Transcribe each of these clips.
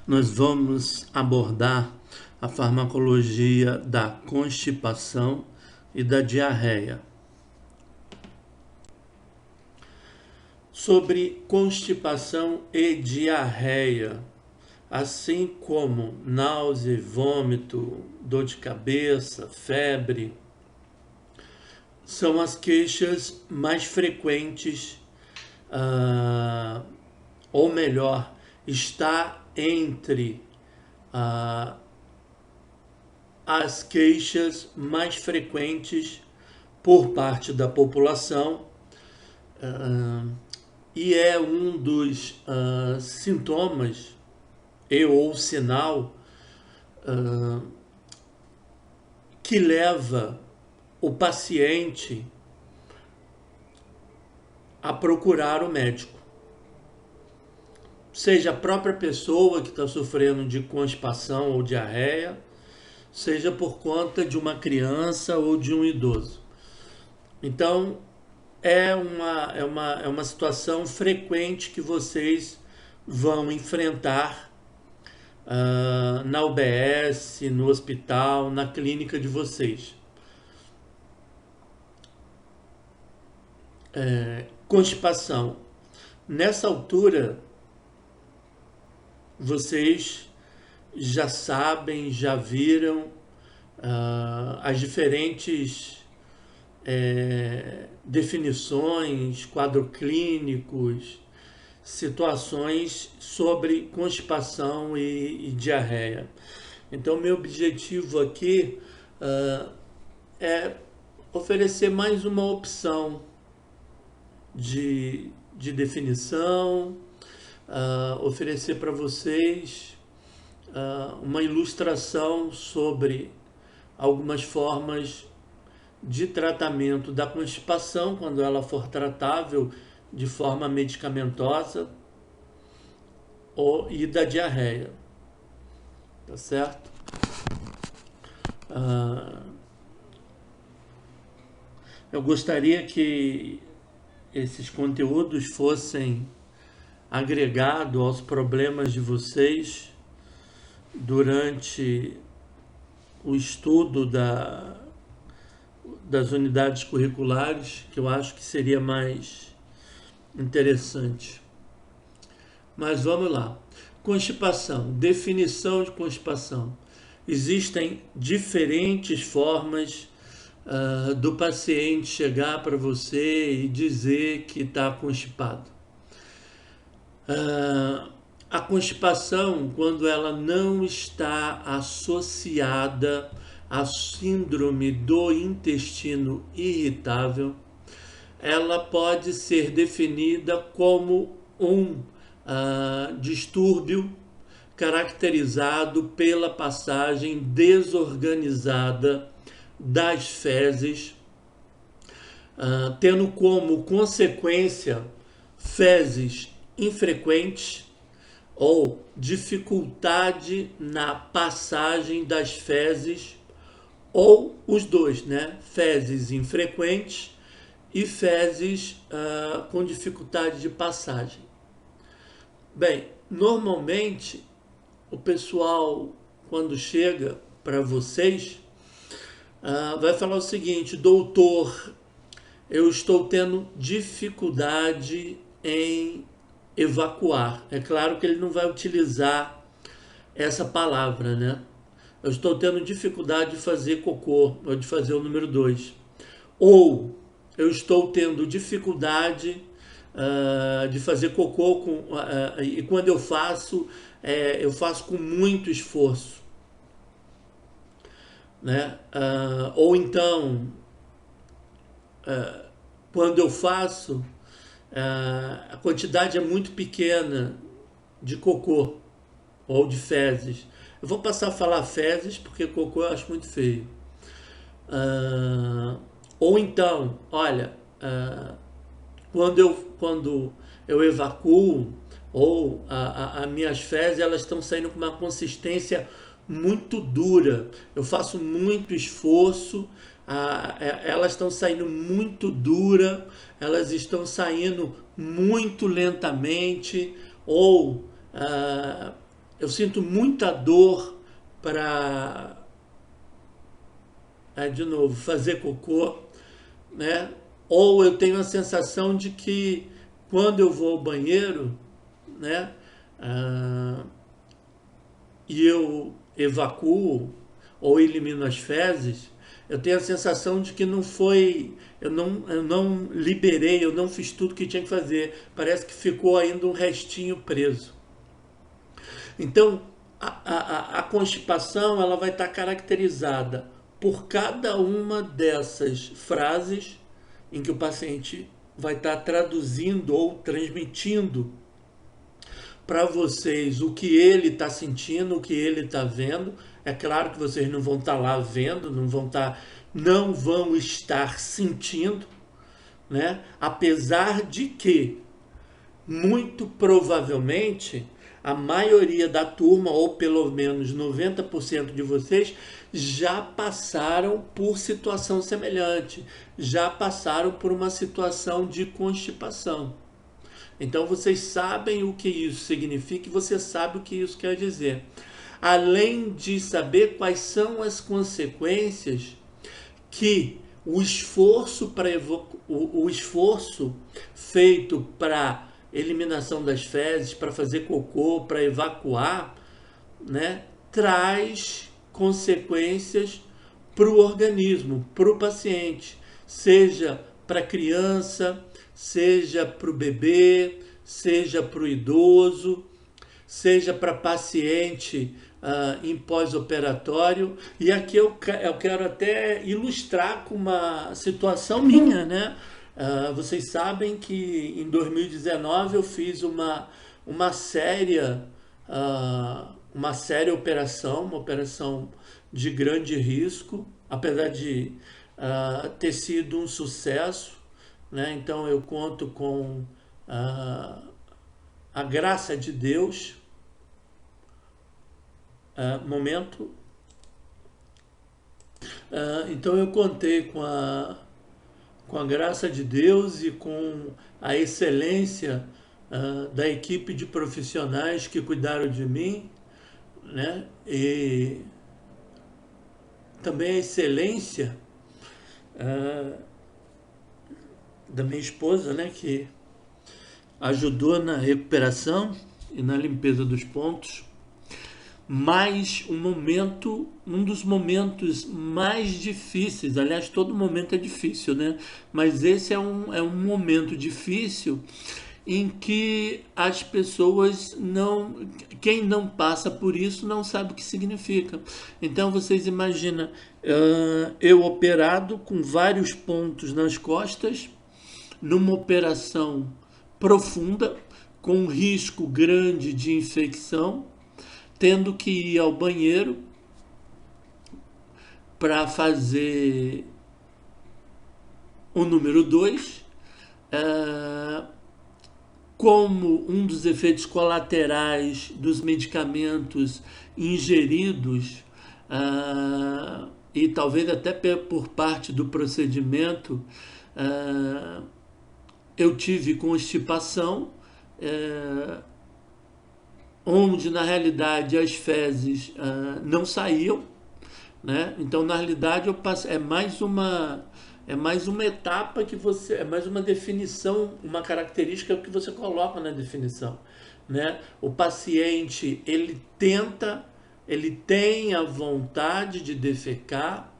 nós vamos abordar a farmacologia da constipação e da diarreia. Sobre constipação e diarreia, assim como náusea, vômito, dor de cabeça, febre, são as queixas mais frequentes, ou melhor, está entre as queixas mais frequentes por parte da população, e é um dos sintomas ou sinal que leva o paciente a procurar o médico. Seja a própria pessoa que está sofrendo de constipação ou diarreia, seja por conta de uma criança ou de um idoso. Então, é uma situação frequente que vocês vão enfrentar na UBS, no hospital, na clínica de vocês. Constipação. Nessa altura, vocês já sabem, já viram as diferentes definições, quadros clínicos, situações sobre constipação e diarreia. Então, meu objetivo aqui é oferecer mais uma opção de definição, oferecer para vocês uma ilustração sobre algumas formas de tratamento da constipação, quando ela for tratável de forma medicamentosa, e da diarreia. Tá certo? Eu gostaria que esses conteúdos fossem agregados aos problemas de vocês durante o estudo das unidades curriculares, que eu acho que seria mais interessante. Mas vamos lá. Constipação. Definição de constipação. Existem diferentes formas do paciente chegar para você e dizer que está constipado. A constipação, quando ela não está associada à síndrome do intestino irritável, ela pode ser definida como um distúrbio caracterizado pela passagem desorganizada das fezes, tendo como consequência fezes infrequentes ou dificuldade na passagem das fezes, ou os dois, né? Fezes infrequentes e fezes com dificuldade de passagem. Bem, normalmente o pessoal, quando chega para vocês, vai falar o seguinte: doutor, eu estou tendo dificuldade em evacuar. É claro que ele não vai utilizar essa palavra, né? Eu estou tendo dificuldade de fazer cocô, ou de fazer o número 2. Ou eu estou tendo dificuldade de fazer cocô e quando eu faço com muito esforço, né? Ou então, quando eu faço, a quantidade é muito pequena de cocô ou de fezes. Eu vou passar a falar fezes porque cocô eu acho muito feio. Ou então, olha, quando eu evacuo, ou as minhas fezes, elas estão saindo com uma consistência muito dura. Eu faço muito esforço, elas estão saindo muito dura, elas estão saindo muito lentamente, ou eu sinto muita dor para, de novo, fazer cocô, né? Ou eu tenho a sensação de que quando eu vou ao banheiro, né? ah, e eu evacuo ou elimino as fezes, eu tenho a sensação de que não foi, eu não liberei, eu não fiz tudo que tinha que fazer. Parece que ficou ainda um restinho preso. Então, a constipação ela vai estar caracterizada por cada uma dessas frases em que o paciente vai estar traduzindo ou transmitindo para vocês o que ele está sentindo, o que ele está vendo. É claro que vocês não vão estar lá vendo, não vão estar sentindo, né? Apesar de que muito provavelmente a maioria da turma, ou pelo menos 90% de vocês, já passaram por situação semelhante, já passaram por uma situação de constipação. Então vocês sabem o que isso significa e você sabe o que isso quer dizer. Além de saber quais são as consequências que o esforço feito para eliminação das fezes, para fazer cocô, para evacuar, né, traz consequências para o organismo, para o paciente, seja para a criança, seja para o bebê, seja para o idoso, seja para paciente em pós-operatório. E aqui eu quero até ilustrar com uma situação minha, né? Vocês sabem que em 2019 eu fiz uma séria, uma séria operação, uma operação de grande risco, apesar de ter sido um sucesso, né? Então eu conto com a graça de Deus. Momento. Então eu contei com a graça de Deus e com a excelência da equipe de profissionais que cuidaram de mim, né? E também a excelência da minha esposa, né? Que ajudou na recuperação e na limpeza dos pontos. Mas um dos momentos mais difíceis, aliás, todo momento é difícil, né? Mas esse é um momento difícil em que as pessoas quem não passa por isso não sabe o que significa. Então vocês imaginam, eu operado com vários pontos nas costas, numa operação profunda, com um risco grande de infecção, tendo que ir ao banheiro para fazer o número 2, como um dos efeitos colaterais dos medicamentos ingeridos, e talvez até por parte do procedimento, eu tive constipação, onde na realidade as fezes não saíam, né? Então na realidade é mais uma etapa que é mais uma definição, uma característica que você coloca na definição, né? O paciente ele tem a vontade de defecar,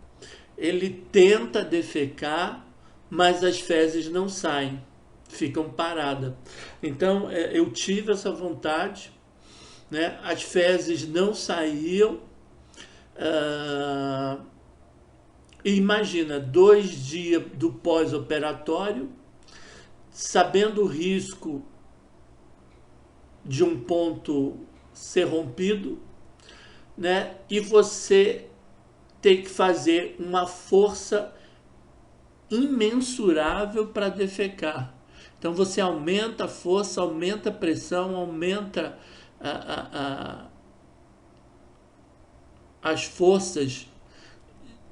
ele tenta defecar, mas as fezes não saem, ficam paradas. Então eu tive essa vontade, né? As fezes não saíam. E imagina, 2 dias do pós-operatório, sabendo o risco de um ponto ser rompido, né? E você tem que fazer uma força imensurável para defecar. Então você aumenta a força, aumenta a pressão, aumenta as forças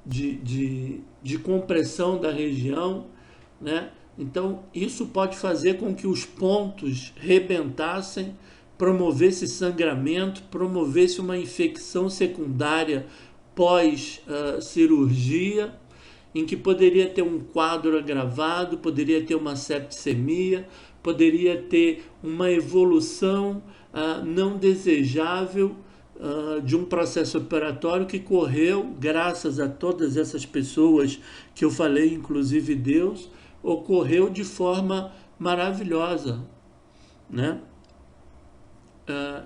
de compressão da região, né? Então isso pode fazer com que os pontos rebentassem, promovesse sangramento, promovesse uma infecção secundária pós-cirurgia, em que poderia ter um quadro agravado, poderia ter uma septicemia, poderia ter uma evolução não desejável de um processo operatório que correu, graças a todas essas pessoas que eu falei, inclusive Deus, ocorreu de forma maravilhosa, né?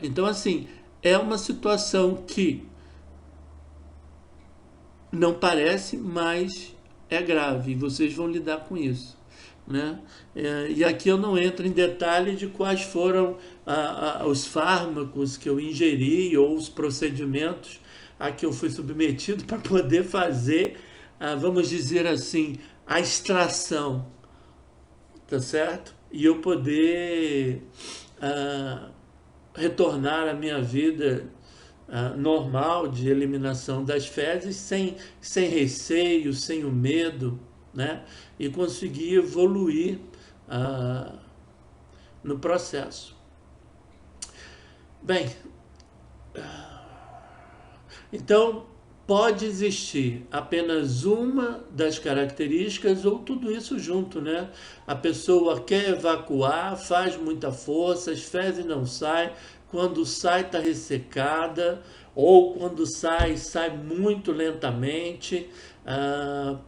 Então, assim, é uma situação que não parece, mas é grave, e vocês vão lidar com isso, né? E aqui eu não entro em detalhe de quais foram os fármacos que eu ingeri ou os procedimentos a que eu fui submetido para poder fazer, vamos dizer assim, a extração, tá certo? E eu poder retornar à minha vida normal de eliminação das fezes sem receio, sem o medo, né? E conseguir evoluir no processo. Bem, então pode existir apenas uma das características ou tudo isso junto, né? A pessoa quer evacuar, faz muita força, as fezes não saem, quando sai está ressecada, ou quando sai muito lentamente,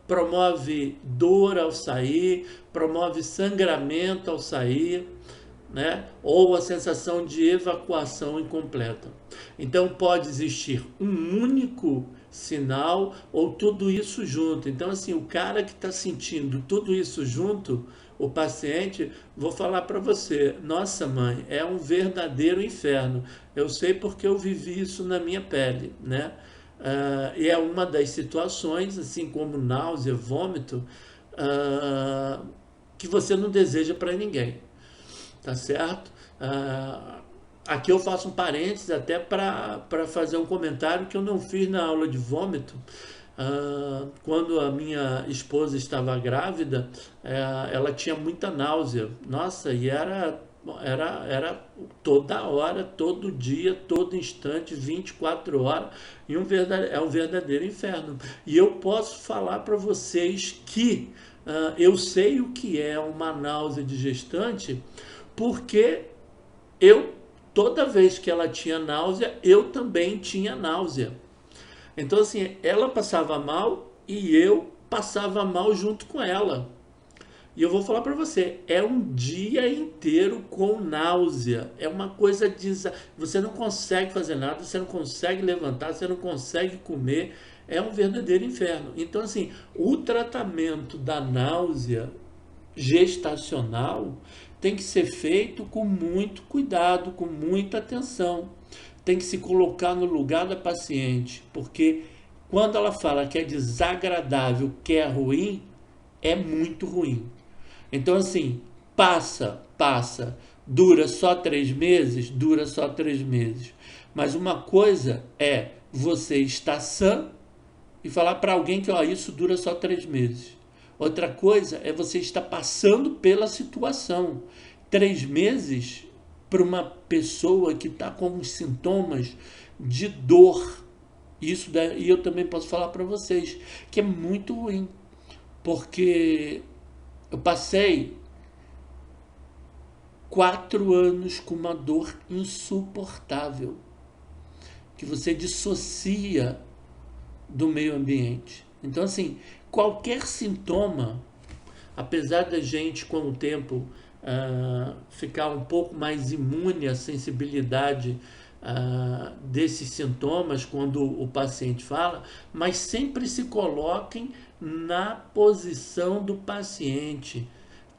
promove dor ao sair, promove sangramento ao sair, né? Ou a sensação de evacuação incompleta. Então pode existir um único sinal ou tudo isso junto. Então, assim, o cara que está sentindo tudo isso junto, o paciente, vou falar para você, nossa mãe, é um verdadeiro inferno. Eu sei porque eu vivi isso na minha pele, né? E é uma das situações, assim como náusea, vômito, que você não deseja para ninguém, tá certo? Aqui eu faço um parênteses até para fazer um comentário que eu não fiz na aula de vômito. Quando a minha esposa estava grávida, ela tinha muita náusea. Nossa, e era toda hora, todo dia, todo instante, 24 horas, e é um verdadeiro inferno. E eu posso falar para vocês que eu sei o que é uma náusea de gestante, porque toda vez que ela tinha náusea, eu também tinha náusea. Então, assim, ela passava mal e eu passava mal junto com ela. E eu vou falar para você, é um dia inteiro com náusea. É uma coisa você não consegue fazer nada, você não consegue levantar, você não consegue comer. É um verdadeiro inferno. Então, assim, o tratamento da náusea gestacional tem que ser feito com muito cuidado, com muita atenção. Tem que se colocar no lugar da paciente, porque quando ela fala que é desagradável, que é ruim, é muito ruim. Então, assim, passa, dura só 3 meses, dura só 3 meses. Mas uma coisa é você estar sã e falar para alguém que isso dura só 3 meses. Outra coisa é você estar passando pela situação. 3 meses para uma pessoa que está com os sintomas de dor. Isso daí eu também posso falar para vocês, que é muito ruim. Porque eu passei 4 anos com uma dor insuportável, que você dissocia do meio ambiente. Então, assim, qualquer sintoma, apesar da gente com o tempo ficar um pouco mais imune à sensibilidade desses sintomas quando o paciente fala, mas sempre se coloquem na posição do paciente,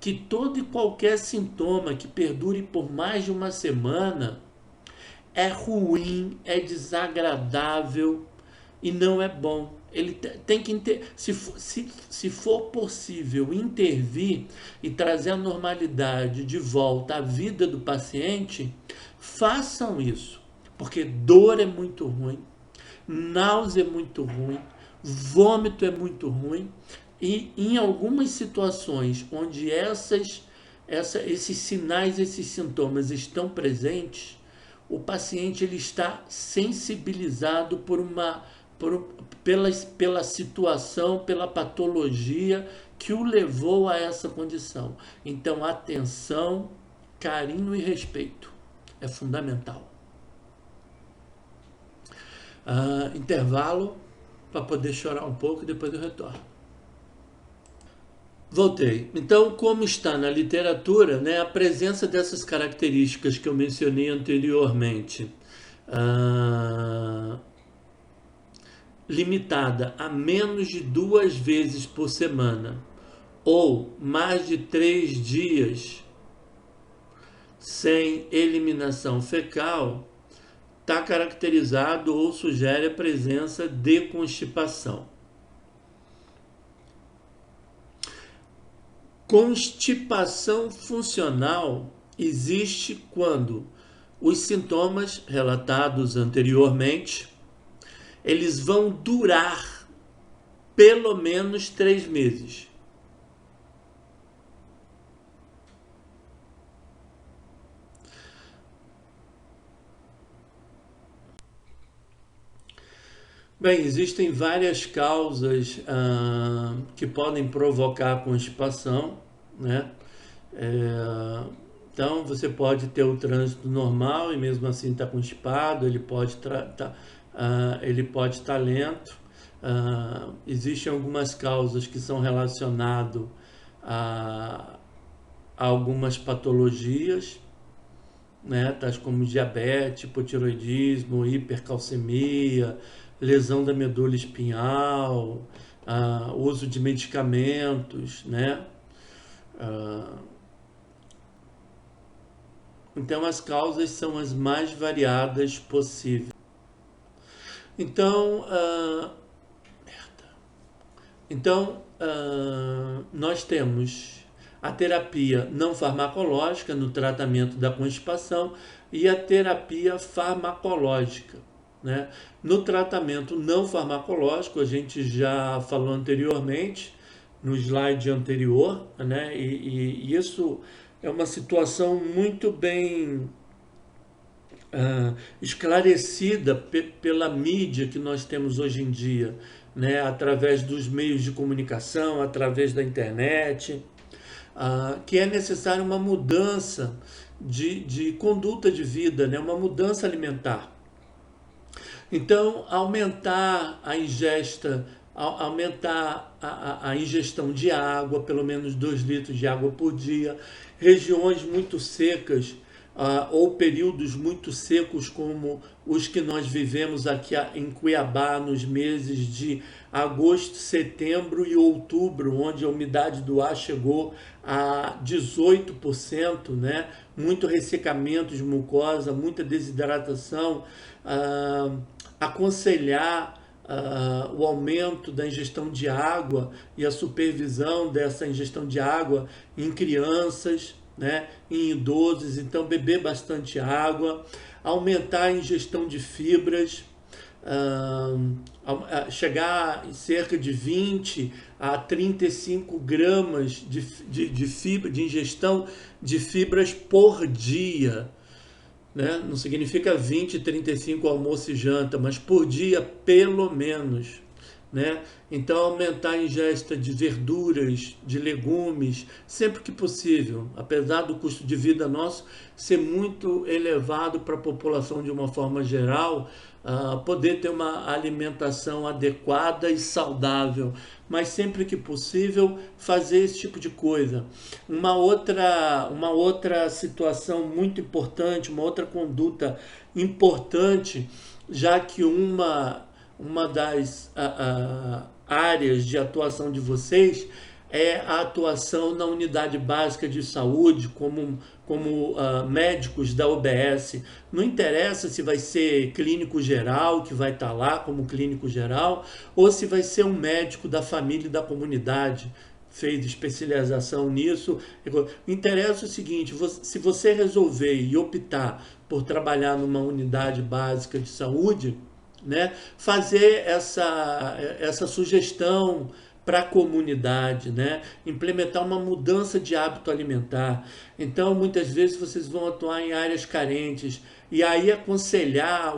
que todo e qualquer sintoma que perdure por mais de uma semana é ruim, é desagradável e não é bom. Ele tem que se for possível intervir e trazer a normalidade de volta à vida do paciente, façam isso, porque dor é muito ruim, náusea é muito ruim, vômito é muito ruim, e em algumas situações onde esses sinais, esses sintomas estão presentes, o paciente ele está sensibilizado pela situação, pela patologia que o levou a essa condição. Então, atenção, carinho e respeito é fundamental. Intervalo para poder chorar um pouco e depois eu retorno. Voltei. Então, como está na literatura, né, a presença dessas características que eu mencionei anteriormente, limitada a menos de 2 vezes por semana ou mais de 3 dias sem eliminação fecal, está caracterizado ou sugere a presença de constipação. Constipação funcional existe quando os sintomas relatados anteriormente, eles vão durar pelo menos 3 meses. Bem, existem várias causas que podem provocar constipação, né? Então, você pode ter o trânsito normal e mesmo assim estar constipado, ele pode estar lento. Existem algumas causas que são relacionadas a algumas patologias, né, tais como diabetes, hipotiroidismo, hipercalcemia, lesão da medula espinhal, uso de medicamentos, né? Então as causas são as mais variadas possíveis. Então, nós temos a terapia não farmacológica no tratamento da constipação e a terapia farmacológica, né? No tratamento não farmacológico, a gente já falou anteriormente, no slide anterior, né? E isso é uma situação muito bem esclarecida pela mídia que nós temos hoje em dia, né? Através dos meios de comunicação, através da internet, que é necessária uma mudança de conduta de vida, né? Uma mudança alimentar. Então, aumentar a ingesta, aumentar a ingestão de água, pelo menos 2 litros de água por dia. Regiões muito secas ou períodos muito secos como os que nós vivemos aqui em Cuiabá nos meses de agosto, setembro e outubro, onde a umidade do ar chegou a 18%, né? Muito ressecamento de mucosa, muita desidratação. Aconselhar o aumento da ingestão de água e a supervisão dessa ingestão de água em crianças, né, em idosos. Então, beber bastante água, aumentar a ingestão de fibras, chegar em cerca de 20 a 35 gramas de ingestão de fibras por dia, né? Não significa 20, 35 almoço e janta, mas por dia pelo menos, né? Então aumentar a ingesta de verduras, de legumes, sempre que possível, apesar do custo de vida nosso ser muito elevado para a população de uma forma geral, poder ter uma alimentação adequada e saudável, mas sempre que possível fazer esse tipo de coisa. Uma outra situação muito importante, uma outra conduta importante, já que uma das áreas de atuação de vocês é a atuação na unidade básica de saúde como médicos da UBS. Não interessa se vai ser clínico geral, que vai estar lá como clínico geral, ou se vai ser um médico da família e da comunidade, fez especialização nisso. Interessa o seguinte, se você resolver e optar por trabalhar numa unidade básica de saúde, né, fazer essa sugestão para a comunidade, né? Implementar uma mudança de hábito alimentar. Então, muitas vezes vocês vão atuar em áreas carentes e aí aconselhar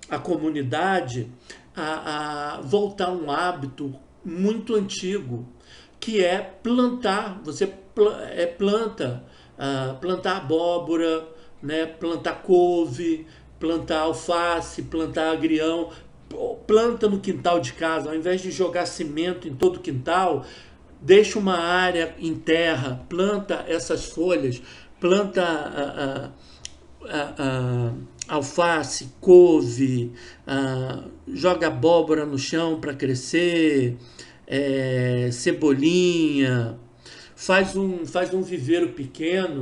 a comunidade a voltar a um hábito muito antigo, que é plantar. Você planta, plantar abóbora, né? Plantar couve, plantar alface, plantar agrião. Planta no quintal de casa, ao invés de jogar cimento em todo o quintal, deixa uma área em terra, planta essas folhas, planta alface, couve, joga abóbora no chão para crescer, cebolinha, faz um viveiro pequeno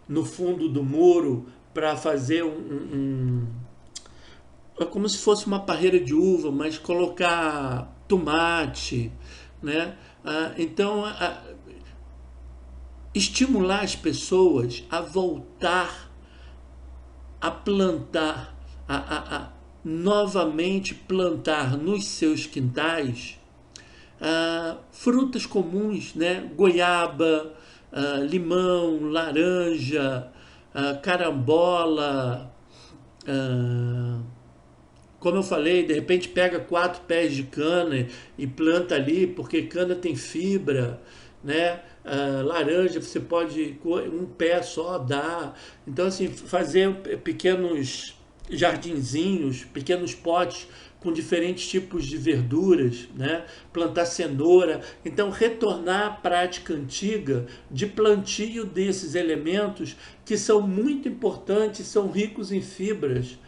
no fundo do muro para fazer é como se fosse uma parreira de uva, mas colocar tomate, né? Então, estimular as pessoas a voltar a plantar, a novamente plantar nos seus quintais frutas comuns, né? Goiaba, limão, laranja, carambola, como eu falei, de repente pega 4 pés de cana e planta ali, porque cana tem fibra, né? Laranja você pode, um pé só dá. Então, assim, fazer pequenos jardinzinhos, pequenos potes com diferentes tipos de verduras, né? Plantar cenoura. Então, retornar à prática antiga de plantio desses elementos que são muito importantes, são ricos em fibras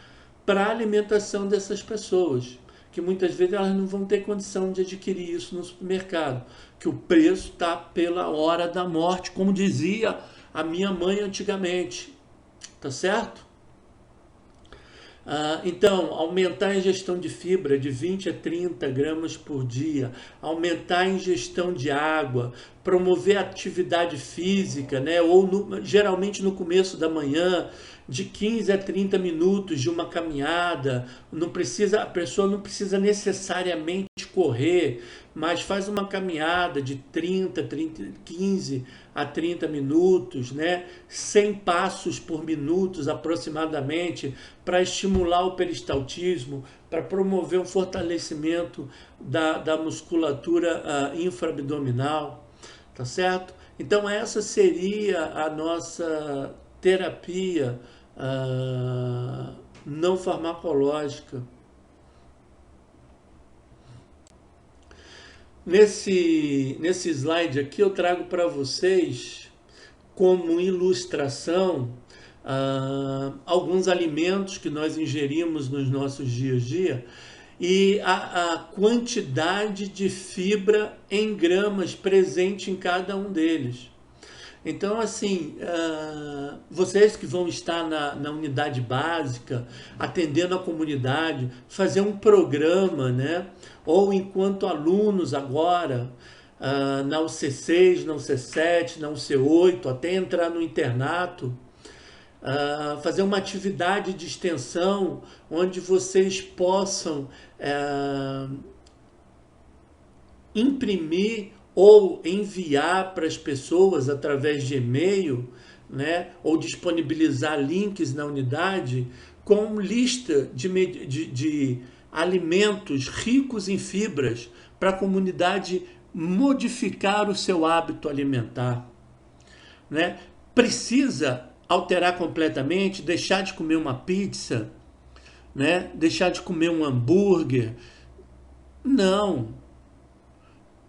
para a alimentação dessas pessoas, que muitas vezes elas não vão ter condição de adquirir isso no supermercado, que o preço está pela hora da morte, como dizia a minha mãe antigamente, tá certo? Então, aumentar a ingestão de fibra de 20 a 30 gramas por dia, aumentar a ingestão de água, promover atividade física, né? Ou geralmente no começo da manhã, de 15 a 30 minutos de uma caminhada. A pessoa não precisa necessariamente correr, mas faz uma caminhada de 15 a 30 minutos, né? 100 passos por minuto aproximadamente, para estimular o peristaltismo, para promover um fortalecimento da musculatura infraabdominal, tá certo? Então essa seria a nossa terapia não farmacológica. Nesse slide aqui eu trago para vocês como ilustração alguns alimentos que nós ingerimos nos nossos dias a dia e a quantidade de fibra em gramas presente em cada um deles. Então, assim, vocês que vão estar na unidade básica, atendendo a comunidade, fazer um programa, né? Ou enquanto alunos agora, na UC6, na UC7, na UC8, até entrar no internato, fazer uma atividade de extensão onde vocês possam imprimir ou enviar para as pessoas através de e-mail, né, ou disponibilizar links na unidade com lista de alimentos ricos em fibras para a comunidade modificar o seu hábito alimentar, né? Precisa alterar completamente, deixar de comer uma pizza, né? Deixar de comer um hambúrguer? Não.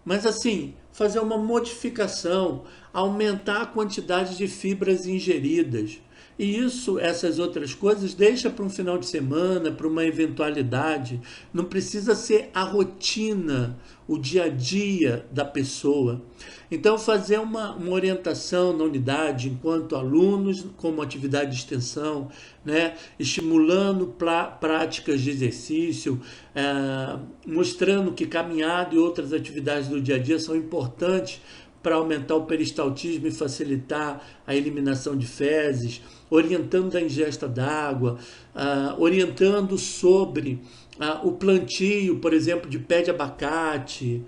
Mas assim, fazer uma modificação, aumentar a quantidade de fibras ingeridas. E essas outras coisas, deixa para um final de semana, para uma eventualidade. Não precisa ser a rotina, o dia a dia da pessoa. Então, fazer uma orientação na unidade, enquanto alunos, como atividade de extensão, né? Estimulando práticas de exercício, mostrando que caminhada e outras atividades do dia a dia são importantes para aumentar o peristaltismo e facilitar a eliminação de fezes, orientando a ingesta d'água, orientando sobre o plantio, por exemplo, de pé de abacate,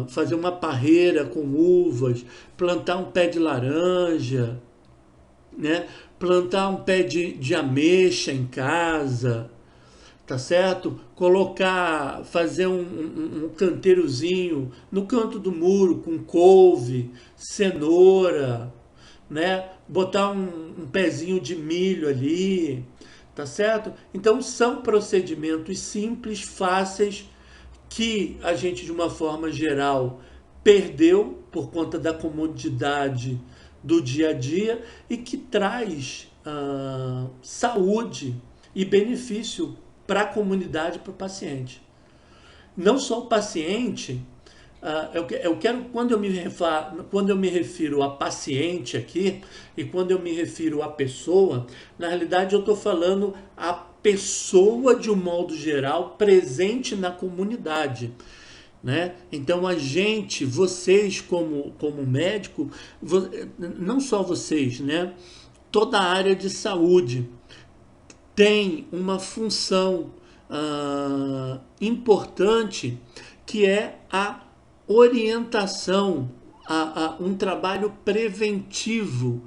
fazer uma parreira com uvas, plantar um pé de laranja, né? Plantar um pé de ameixa em casa, tá certo? Colocar, fazer um canteirozinho no canto do muro com couve, cenoura, né? Botar um pezinho de milho ali, tá certo? Então são procedimentos simples, fáceis, que a gente de uma forma geral perdeu por conta da comodidade do dia a dia e que traz saúde e benefício para a comunidade, para o paciente. Não só o paciente, eu quero, quando eu me refiro a paciente aqui, e quando eu me refiro a pessoa, na realidade eu estou falando a pessoa de um modo geral presente na comunidade. Né? Então a gente, vocês como médico, não só vocês, né? Toda a área de saúde tem uma função importante, que é a orientação, um trabalho preventivo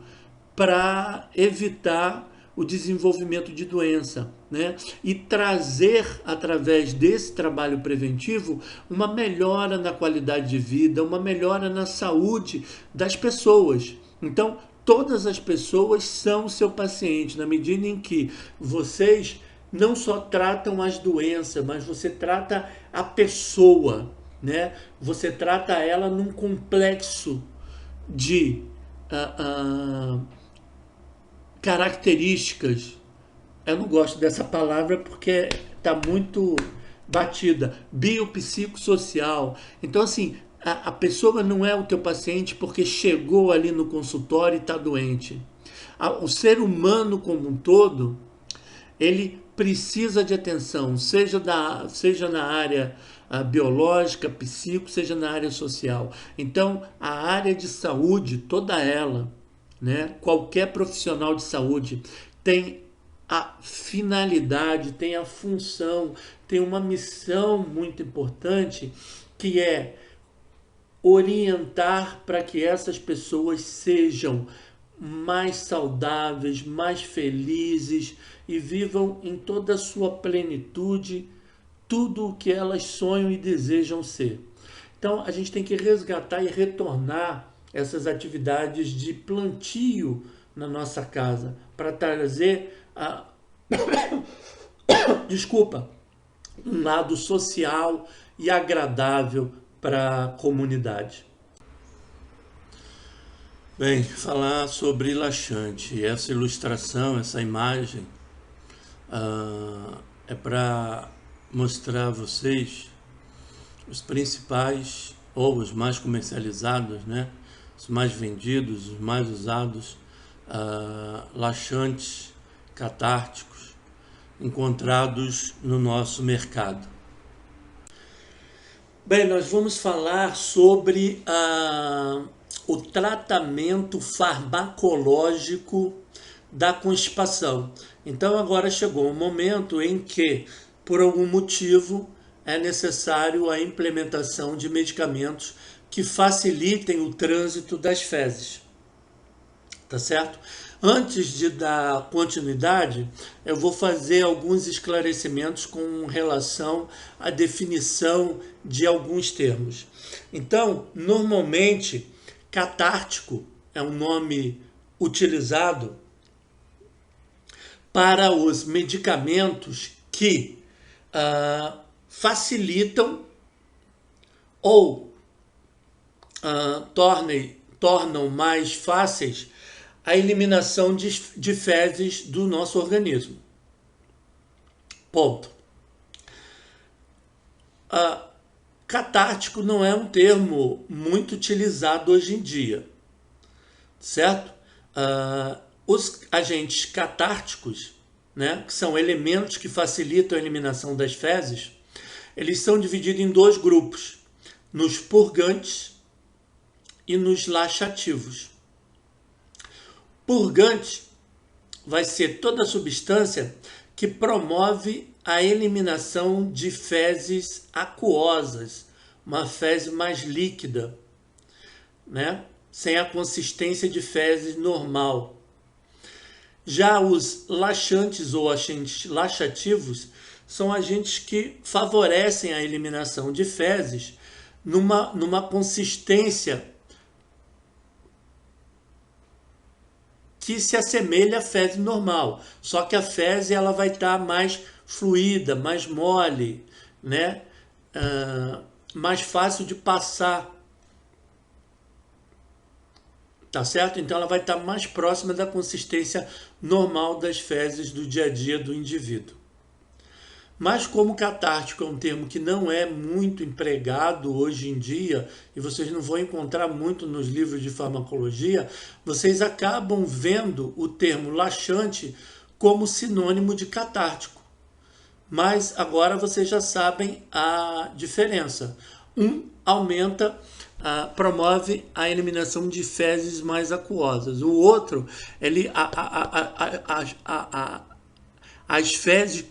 para evitar o desenvolvimento de doença, né? E trazer, através desse trabalho preventivo, uma melhora na qualidade de vida, uma melhora na saúde das pessoas. Então, todas as pessoas são seu paciente, na medida em que vocês não só tratam as doenças, mas você trata a pessoa, né? Você trata ela num complexo de características. Eu não gosto dessa palavra porque está muito batida. Biopsicossocial. Então, assim, a pessoa não é o teu paciente porque chegou ali no consultório e está doente. O ser humano como um todo, ele precisa de atenção, seja na área biológica, psico, seja na área social. Então, a área de saúde, toda ela, né, qualquer profissional de saúde tem a finalidade, tem a função, tem uma missão muito importante, que é orientar para que essas pessoas sejam mais saudáveis, mais felizes e vivam em toda a sua plenitude tudo o que elas sonham e desejam ser. Então a gente tem que resgatar e retornar essas atividades de plantio na nossa casa para trazer um lado social e agradável para a comunidade. Bem, falar sobre laxante. Essa ilustração, essa imagem, é para mostrar a vocês os principais, ou os mais comercializados, né? Os mais vendidos, os mais usados, laxantes catárticos encontrados no nosso mercado. Bem, nós vamos falar sobre o tratamento farmacológico da constipação. Então agora chegou um momento em que, por algum motivo, é necessário a implementação de medicamentos que facilitem o trânsito das fezes. Tá certo? Antes de dar continuidade, eu vou fazer alguns esclarecimentos com relação à definição de alguns termos. Então, normalmente, catártico é um nome utilizado para os medicamentos que facilitam ou tornam mais fáceis a eliminação de fezes do nosso organismo. Ponto. Catártico não é um termo muito utilizado hoje em dia, certo? Os agentes catárticos, né, que são elementos que facilitam a eliminação das fezes, eles são divididos em dois grupos: nos purgantes e nos laxativos. Purgante vai ser toda substância que promove a eliminação de fezes aquosas, uma fezes mais líquida, né? Sem a consistência de fezes normal. Já os laxantes ou agentes laxativos são agentes que favorecem a eliminação de fezes numa consistência que se assemelha à fezes normal, só que a fezes ela vai estar mais fluida, mais mole, né? Mais fácil de passar, tá certo? Então ela vai estar mais próxima da consistência normal das fezes do dia a dia do indivíduo. Mas como catártico é um termo que não é muito empregado hoje em dia, e vocês não vão encontrar muito nos livros de farmacologia, vocês acabam vendo o termo laxante como sinônimo de catártico. Mas agora vocês já sabem a diferença. Um aumenta, promove a eliminação de fezes mais aquosas. O outro, ele as fezes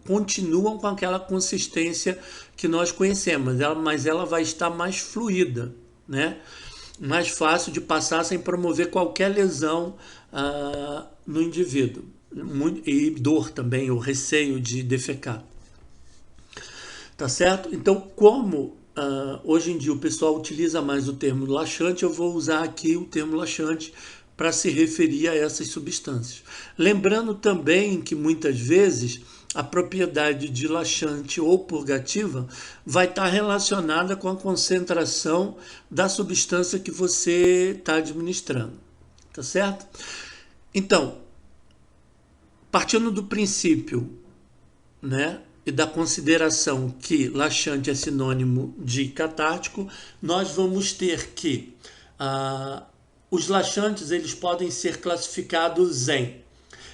continuam com aquela consistência que nós conhecemos, mas ela vai estar mais fluida, né? Mais fácil de passar sem promover qualquer lesão no indivíduo. E dor também, o receio de defecar. Tá certo? Então, como hoje em dia o pessoal utiliza mais o termo laxante, eu vou usar aqui o termo laxante para se referir a essas substâncias. Lembrando também que muitas vezes a propriedade de laxante ou purgativa vai estar relacionada com a concentração da substância que você está administrando, tá certo? Então, partindo do princípio, né, e da consideração que laxante é sinônimo de catártico, nós vamos ter que os laxantes eles podem ser classificados em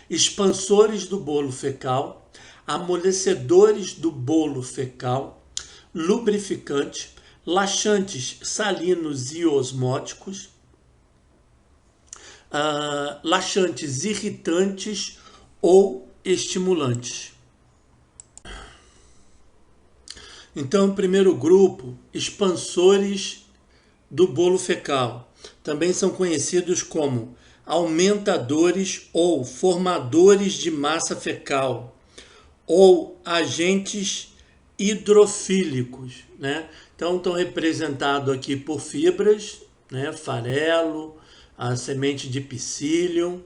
expansores do bolo fecal, amolecedores do bolo fecal, lubrificante, laxantes salinos e osmóticos, laxantes irritantes ou estimulantes. Então, primeiro grupo, expansores do bolo fecal. Também são conhecidos como aumentadores ou formadores de massa fecal ou agentes hidrofílicos, né? Então, estão representados aqui por fibras, né? Farelo, a semente de psyllium.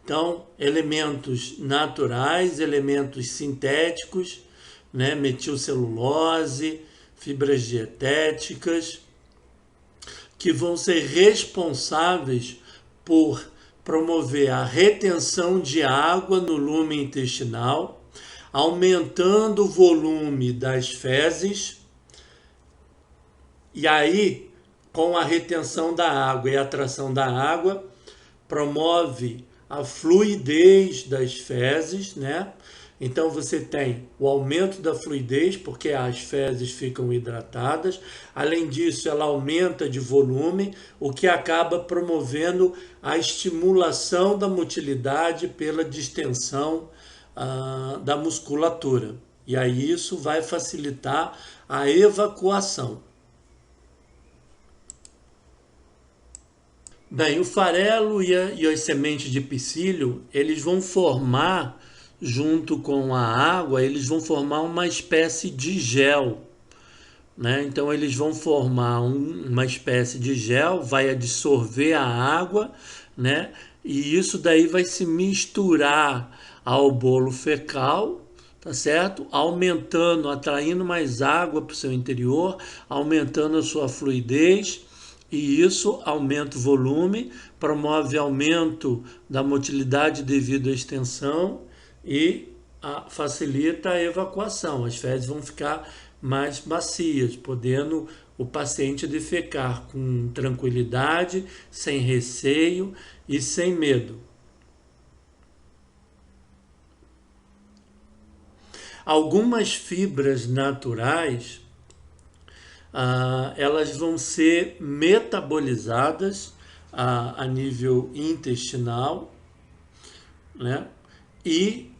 Então, elementos naturais, elementos sintéticos, né? Metilcelulose, fibras dietéticas, que vão ser responsáveis por promover a retenção de água no lume intestinal, aumentando o volume das fezes, e aí, com a retenção da água e a atração da água, promove a fluidez das fezes, né? Então você tem o aumento da fluidez, porque as fezes ficam hidratadas. Além disso, ela aumenta de volume, o que acaba promovendo a estimulação da motilidade pela distensão da musculatura. E aí isso vai facilitar a evacuação. Bem, o farelo e as sementes de psyllium, eles vão formar, junto com a água, eles vão formar uma espécie de gel, né? Então eles vão formar uma espécie de gel, vai absorver a água, né? E isso daí vai se misturar ao bolo fecal, tá certo? Aumentando, atraindo mais água para o seu interior, aumentando a sua fluidez. E isso aumenta o volume, promove aumento da motilidade devido à extensão e facilita a evacuação. As fezes vão ficar mais macias, podendo o paciente defecar com tranquilidade, sem receio e sem medo. Algumas fibras naturais elas vão ser metabolizadas a nível intestinal, né? E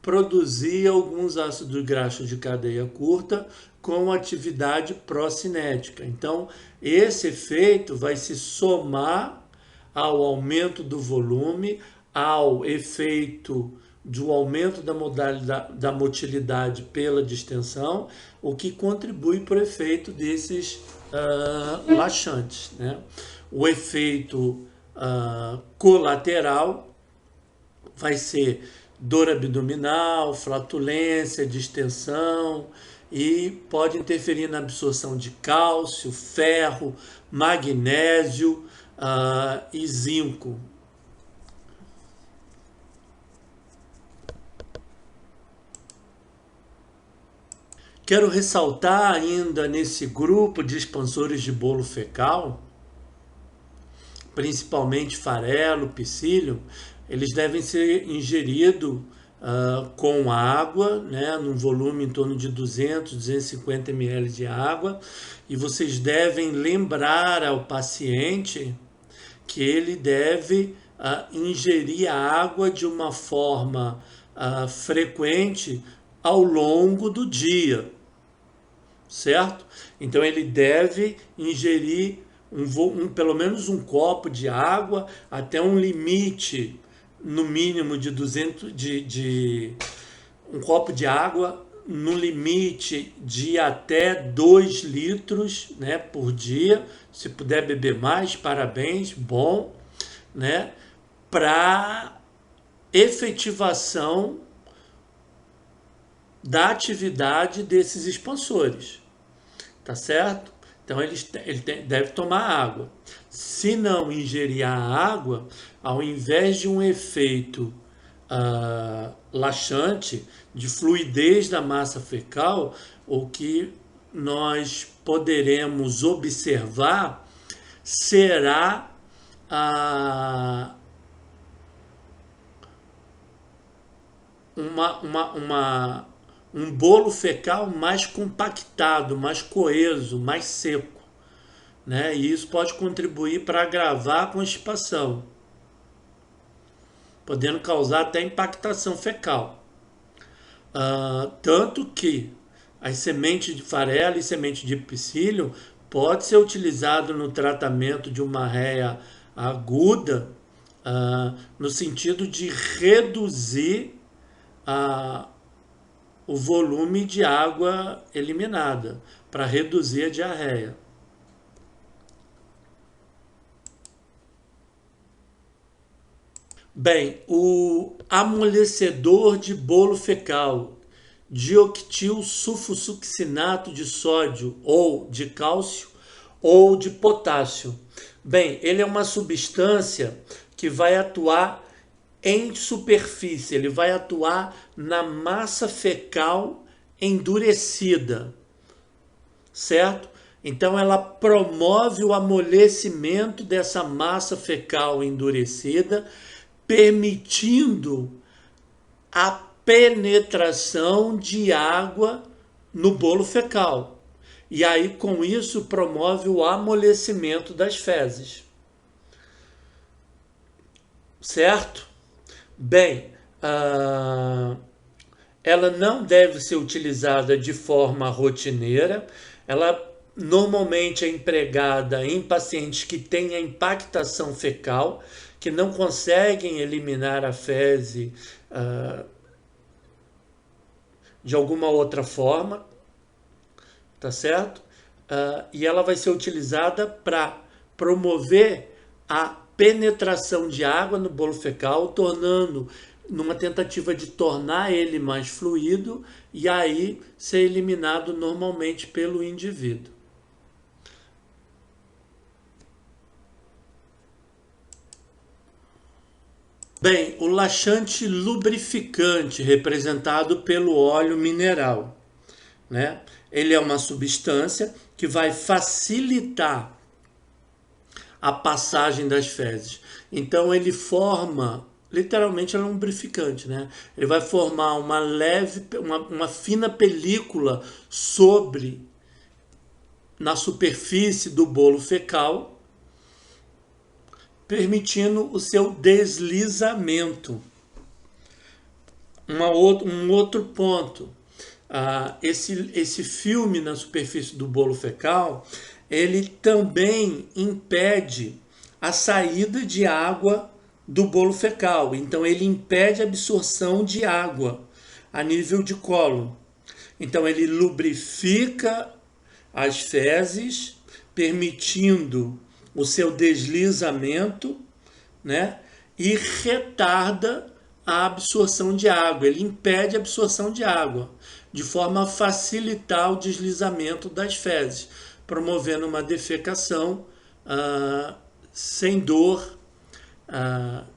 produzir alguns ácidos graxos de cadeia curta com atividade procinética. Então, esse efeito vai se somar ao aumento do volume, ao efeito do aumento da motilidade pela distensão, o que contribui para o efeito desses laxantes, né? O efeito colateral vai ser dor abdominal, flatulência, distensão, e pode interferir na absorção de cálcio, ferro, magnésio e zinco. Quero ressaltar ainda nesse grupo de expansores de bolo fecal, principalmente farelo, psyllium, eles devem ser ingeridos com água, né, num volume em torno de 200, 250 ml de água, e vocês devem lembrar ao paciente que ele deve ingerir a água de uma forma frequente ao longo do dia, certo? Então ele deve ingerir pelo menos um copo de água até um limite no mínimo de 200 um copo de água no limite de até 2 litros, né, por dia. Se puder beber mais, parabéns, bom, né, para efetivação da atividade desses expansores, tá certo? Então ele deve tomar água. Se não ingerir a água, ao invés de um efeito laxante, de fluidez da massa fecal, o que nós poderemos observar será um bolo fecal mais compactado, mais coeso, mais seco, né? E isso pode contribuir para agravar a constipação, podendo causar até impactação fecal. Tanto que as sementes de farelo e semente de psyllium pode ser utilizado no tratamento de uma réia aguda, no sentido de reduzir o volume de água eliminada, para reduzir a diarreia. Bem, o amolecedor de bolo fecal, dioctil sulfosuccinato de sódio ou de cálcio ou de potássio. Bem, ele é uma substância que vai atuar em superfície, ele vai atuar na massa fecal endurecida, certo? Então ela promove o amolecimento dessa massa fecal endurecida, permitindo a penetração de água no bolo fecal. E aí, com isso, promove o amolecimento das fezes. Certo? Bem, ela não deve ser utilizada de forma rotineira. Ela normalmente é empregada em pacientes que têm a impactação fecal, que não conseguem eliminar a fezes de alguma outra forma, tá certo? E ela vai ser utilizada para promover a penetração de água no bolo fecal, tornando, numa tentativa de tornar ele mais fluido, e aí ser eliminado normalmente pelo indivíduo. Bem, o laxante lubrificante, representado pelo óleo mineral, né? Ele é uma substância que vai facilitar a passagem das fezes. Então ele forma, literalmente é um lubrificante, né? Ele vai formar uma fina película sobre na superfície do bolo fecal, permitindo o seu deslizamento. Um outro ponto, esse filme na superfície do bolo fecal, ele também impede a saída de água do bolo fecal. Então ele impede a absorção de água a nível de colo. Então ele lubrifica as fezes, permitindo o seu deslizamento, né? E retarda a absorção de água. Ele impede a absorção de água, de forma a facilitar o deslizamento das fezes, promovendo uma defecação sem dor,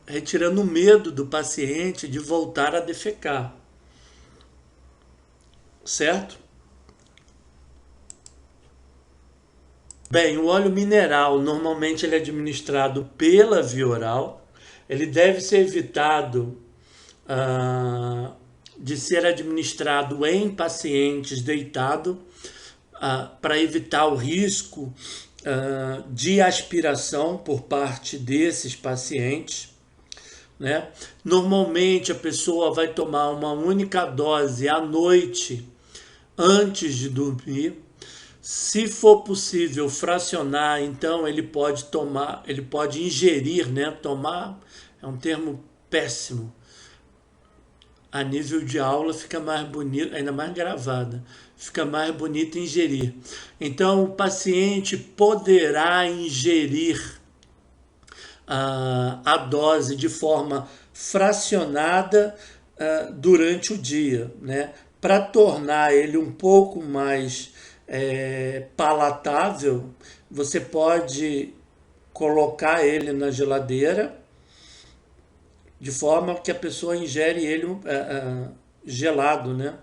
retirando o medo do paciente de voltar a defecar. Certo? Bem, o óleo mineral, normalmente ele é administrado pela via oral. Ele deve ser evitado de ser administrado em pacientes deitados, para evitar o risco de aspiração por parte desses pacientes, né? Normalmente a pessoa vai tomar uma única dose à noite antes de dormir. Se for possível fracionar, então ele pode ingerir, né? Tomar é um termo péssimo. A nível de aula fica mais bonito, ainda mais gravada, fica mais bonito ingerir. Então o paciente poderá ingerir a dose de forma fracionada durante o dia, né? Para tornar ele um pouco mais palatável, você pode colocar ele na geladeira de forma que a pessoa ingere ele gelado, né?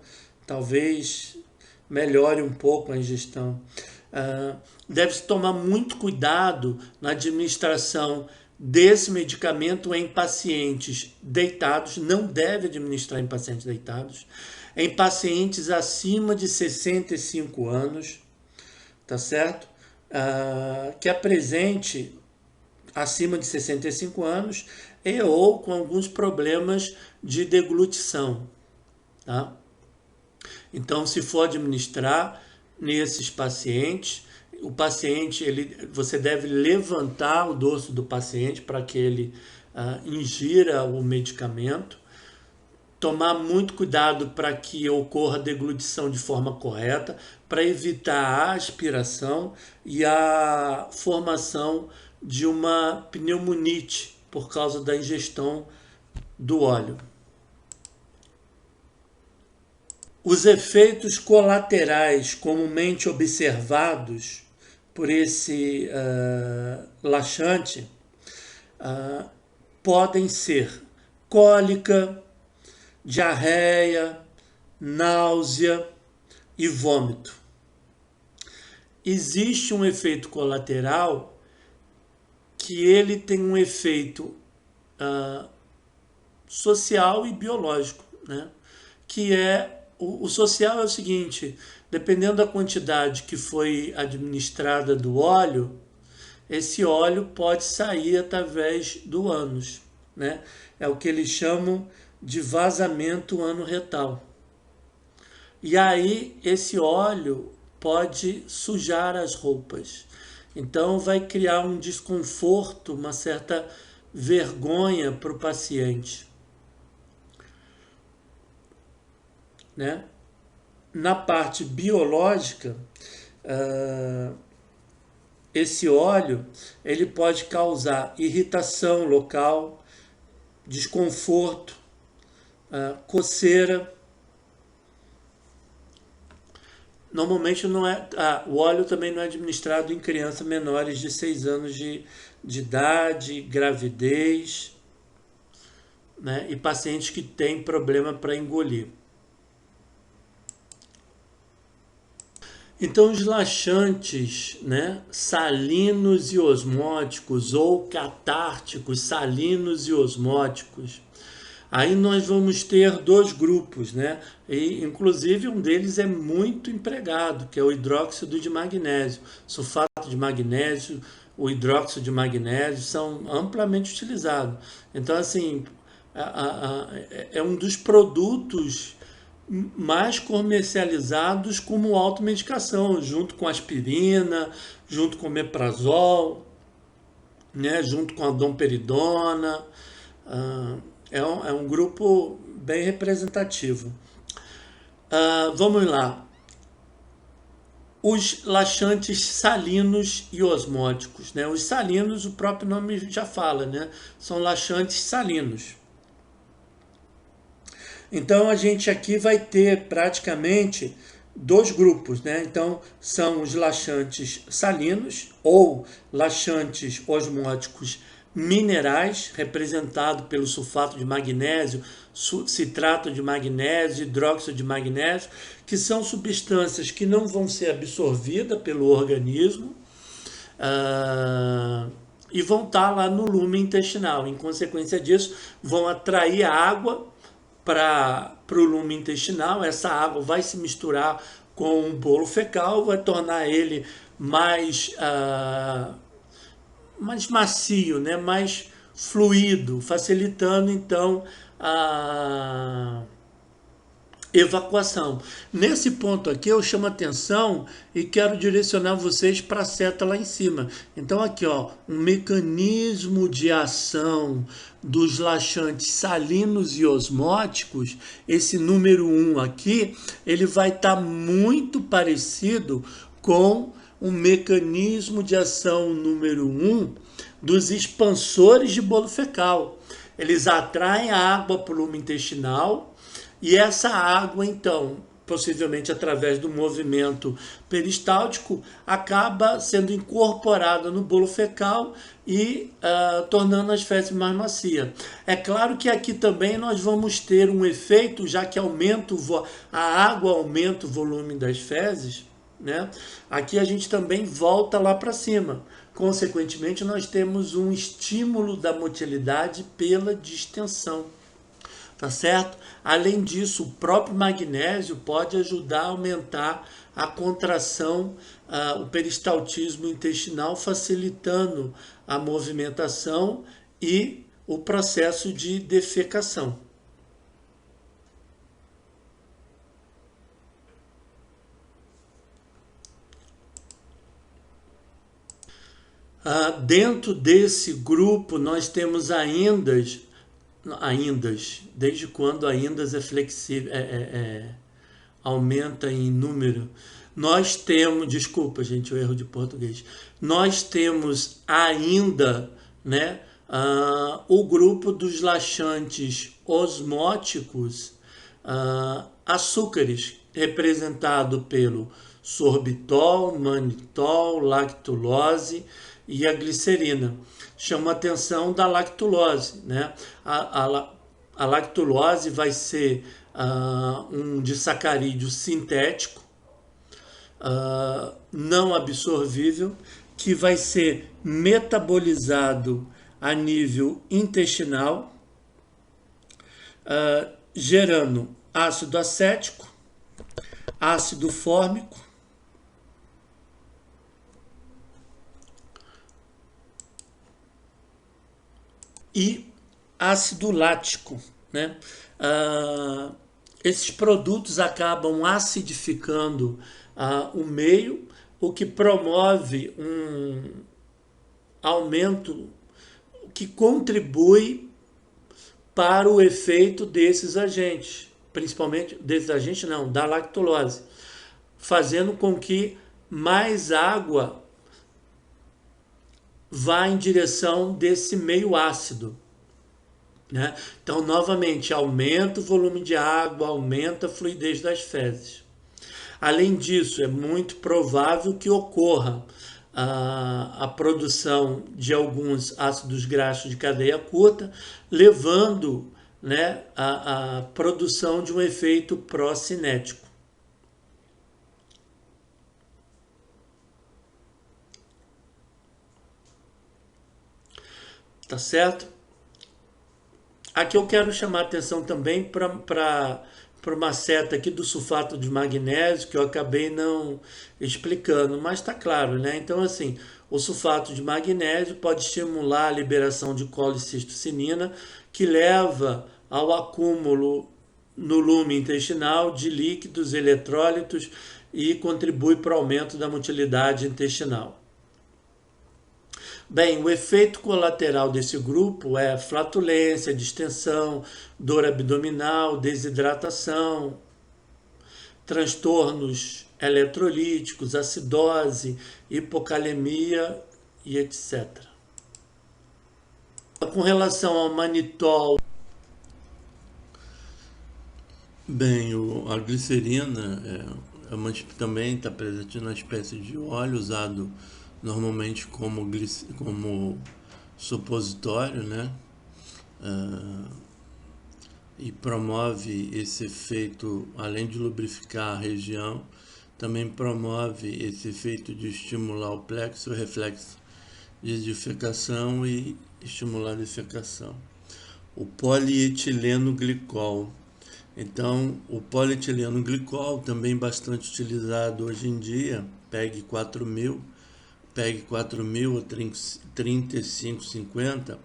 Talvez melhore um pouco a ingestão. Deve-se tomar muito cuidado na administração desse medicamento em pacientes deitados. Não deve administrar em pacientes deitados. Em pacientes acima de 65 anos, tá certo? Que apresente acima de 65 anos ou com alguns problemas de deglutição, tá? Então, se for administrar nesses pacientes, você deve levantar o dorso do paciente para que ele ingira o medicamento. Tomar muito cuidado para que ocorra a deglutição de forma correta, para evitar a aspiração e a formação de uma pneumonite por causa da ingestão do óleo. Os efeitos colaterais comumente observados por esse laxante podem ser cólica, diarreia, náusea e vômito. Existe um efeito colateral que ele tem um efeito social e biológico, né? Que é o social é o seguinte: dependendo da quantidade que foi administrada do óleo, esse óleo pode sair através do ânus, né? É o que eles chamam de vazamento anorretal. E aí esse óleo pode sujar as roupas. Então vai criar um desconforto, uma certa vergonha para o paciente, né? Na parte biológica, esse óleo ele pode causar irritação local, desconforto, coceira. Normalmente não é, o óleo também não é administrado em crianças menores de 6 anos de idade, gravidez, né? E pacientes que têm problema para engolir. Então, os laxantes, né, salinos e osmóticos ou catárticos salinos e osmóticos, Aí nós vamos ter dois grupos, né? E, inclusive, um deles é muito empregado, que é o hidróxido de magnésio. Sulfato de magnésio, o hidróxido de magnésio são amplamente utilizados. Então, assim, é um dos produtos mais comercializados como automedicação, junto com aspirina, junto com meprazol, né, junto com a domperidona. Ah, é um grupo bem representativo. Vamos lá. Os laxantes salinos e osmóticos, né? Os salinos, o próprio nome já fala, né? São laxantes salinos. Então a gente aqui vai ter praticamente dois grupos, né? Então são os laxantes salinos ou laxantes osmóticos minerais, representado pelo sulfato de magnésio, citrato de magnésio, hidróxido de magnésio, que são substâncias que não vão ser absorvidas pelo organismo, e vão estar lá no lume intestinal. Em consequência disso, vão atrair a água para o lume intestinal. Essa água vai se misturar com o bolo fecal, vai tornar ele mais macio, né? Mais fluido, facilitando então a evacuação. Nesse ponto aqui eu chamo atenção e quero direcionar vocês para a seta lá em cima. Então aqui, ó, um mecanismo de ação dos laxantes salinos e osmóticos, esse número 1 aqui, ele vai estar muito parecido com o mecanismo de ação número 1 dos expansores de bolo fecal. Eles atraem a água para o lume intestinal, e essa água, então, possivelmente através do movimento peristáltico, acaba sendo incorporada no bolo fecal e tornando as fezes mais macias. É claro que aqui também nós vamos ter um efeito, já que a água aumenta o volume das fezes, né? Aqui a gente também volta lá para cima. Consequentemente, nós temos um estímulo da motilidade pela distensão. Tá certo? Além disso, o próprio magnésio pode ajudar a aumentar a contração, o peristaltismo intestinal, facilitando a movimentação e o processo de defecação. Dentro desse grupo, nós temos desde quando aindas é flexível, aumenta em número. Nós temos, desculpa, gente, o erro de português. Nós temos ainda, né, o grupo dos laxantes osmóticos, açúcares, representado pelo sorbitol, manitol, lactulose e a glicerina. Chama a atenção da lactulose, né? A lactulose vai ser um disacarídeo sintético, não absorvível, que vai ser metabolizado a nível intestinal, gerando ácido acético, ácido fórmico e ácido lático, né? Esses produtos acabam acidificando o meio, o que promove um aumento que contribui para o efeito desses agentes, principalmente desses agentes não, da lactulose, fazendo com que mais água vá em direção desse meio ácido, né? Então, novamente, aumenta o volume de água, aumenta a fluidez das fezes. Além disso, é muito provável que ocorra a produção de alguns ácidos graxos de cadeia curta, levando, né, a produção de um efeito pró-cinético. Tá certo? Aqui eu quero chamar a atenção também para uma seta aqui do sulfato de magnésio, que eu acabei não explicando, mas está claro, né? Então, assim, o sulfato de magnésio pode estimular a liberação de colicistocinina, que leva ao acúmulo no lume intestinal de líquidos, eletrólitos e contribui para o aumento da motilidade intestinal. Bem, o efeito colateral desse grupo é flatulência, distensão, dor abdominal, desidratação, transtornos eletrolíticos, acidose, hipocalemia e etc. Com relação ao manitol, bem, a glicerina também está presente na espécie de óleo usado normalmente como supositório, né? E promove esse efeito, além de lubrificar a região, também promove esse efeito de estimular o plexo reflexo de defecação e estimular a defecação. O polietileno glicol. Então, o polietileno glicol, também bastante utilizado hoje em dia, PEG 4000 ou 3550,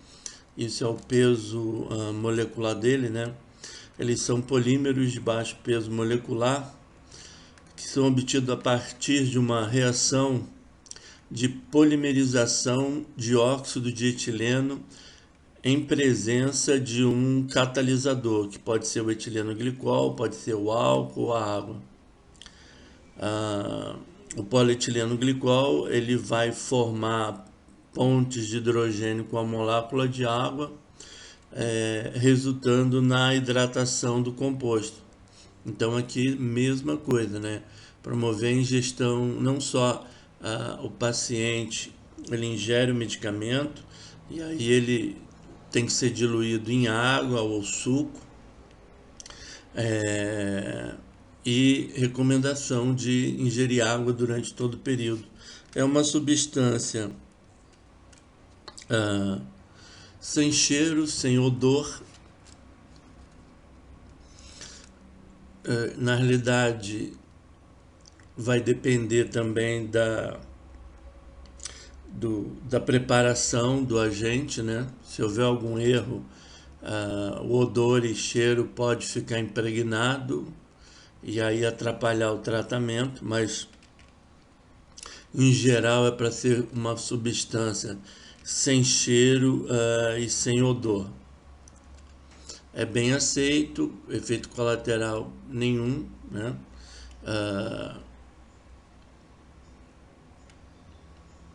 isso é o peso molecular dele, né? Eles são polímeros de baixo peso molecular, que são obtidos a partir de uma reação de polimerização de óxido de etileno em presença de um catalisador, que pode ser o etileno glicol, pode ser o álcool ou a água. O polietileno glicol ele vai formar pontes de hidrogênio com a molécula de água, resultando na hidratação do composto. Então aqui mesma coisa, né? Promover a ingestão, não só o paciente ele ingere o medicamento e aí ele tem que ser diluído em água ou suco, e recomendação de ingerir água durante todo o período. É uma substância sem cheiro, sem odor. Na realidade, vai depender também da preparação do agente, né? Se houver algum erro, o odor e cheiro pode ficar impregnado e aí atrapalhar o tratamento, mas em geral é para ser uma substância sem cheiro e sem odor. É bem aceito, efeito colateral nenhum, né?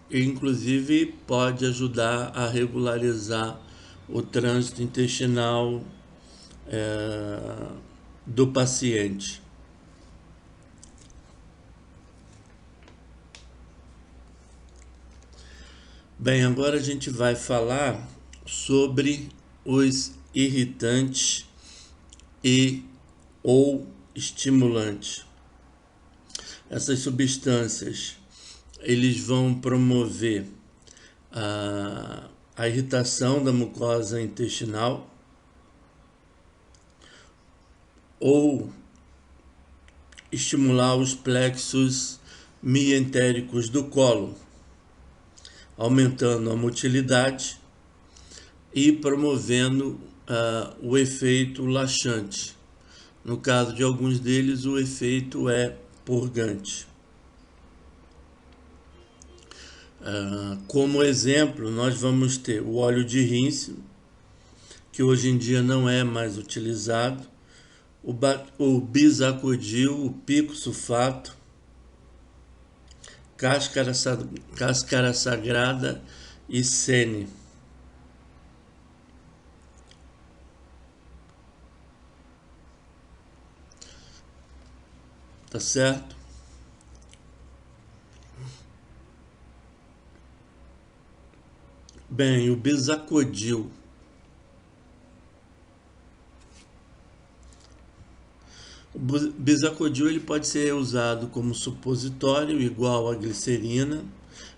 E inclusive pode ajudar a regularizar o trânsito intestinal do paciente. Bem, agora a gente vai falar sobre os irritantes ou estimulantes. Essas substâncias eles vão promover a irritação da mucosa intestinal ou estimular os plexos mientéricos do colo, aumentando a motilidade e promovendo o efeito laxante. No caso de alguns deles, o efeito é purgante. Como exemplo, nós vamos ter o óleo de rinse, que hoje em dia não é mais utilizado, o bisacodil, o picosulfato, cáscara sagrada e sene. Tá certo? Bem, o bisacodil. O bisacodil ele pode ser usado como supositório, igual à glicerina.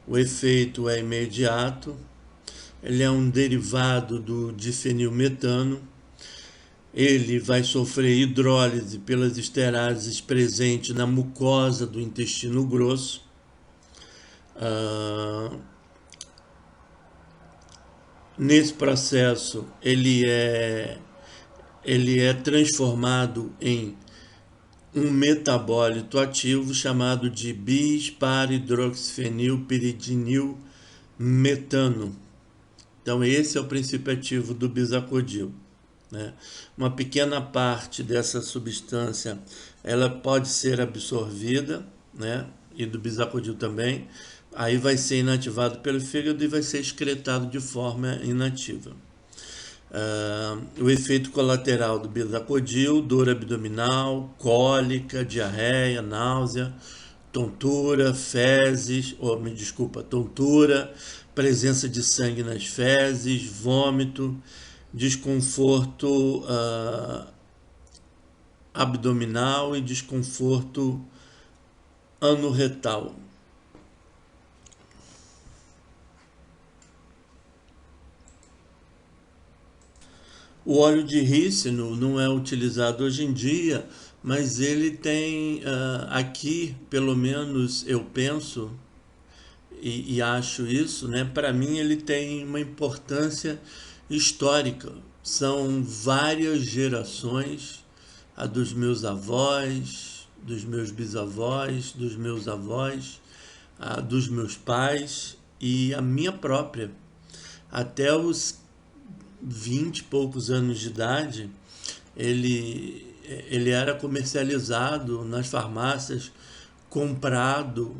O efeito é imediato. Ele é um derivado do difenilmetano. ele vai sofrer hidrólise pelas esterases presentes na mucosa do intestino grosso. Nesse processo, ele é transformado em um metabólito ativo chamado de bis-para-hidroxifenilpiridinil metano. Então, esse é o princípio ativo do bisacodyl, né? Uma pequena parte dessa substância ela pode ser absorvida, né? E do bisacodyl também. Aí vai ser inativado pelo fígado e vai ser excretado de forma inativa. O efeito colateral do bisacodyl: dor abdominal, cólica, diarreia, náusea, tontura, fezes, tontura, presença de sangue nas fezes, vômito, desconforto abdominal e desconforto anorretal. O óleo de rícino não é utilizado hoje em dia, mas ele tem aqui, pelo menos eu penso e acho isso, né? Para mim ele tem uma importância histórica. São várias gerações, a dos meus avós, dos meus bisavós, dos meus avós, a dos meus pais e a minha própria. Até os 20 e poucos anos de idade, ele era comercializado nas farmácias, comprado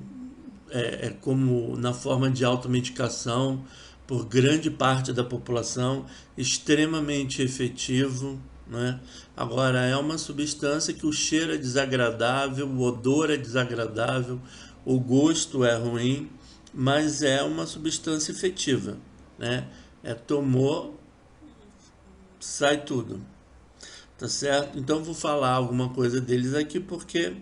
como na forma de automedicação por grande parte da população, extremamente efetivo, né? Agora, é uma substância que o cheiro é desagradável, o odor é desagradável, o gosto é ruim, mas é uma substância efetiva, né? Tomou, sai tudo, tá certo? Então vou falar alguma coisa deles aqui porque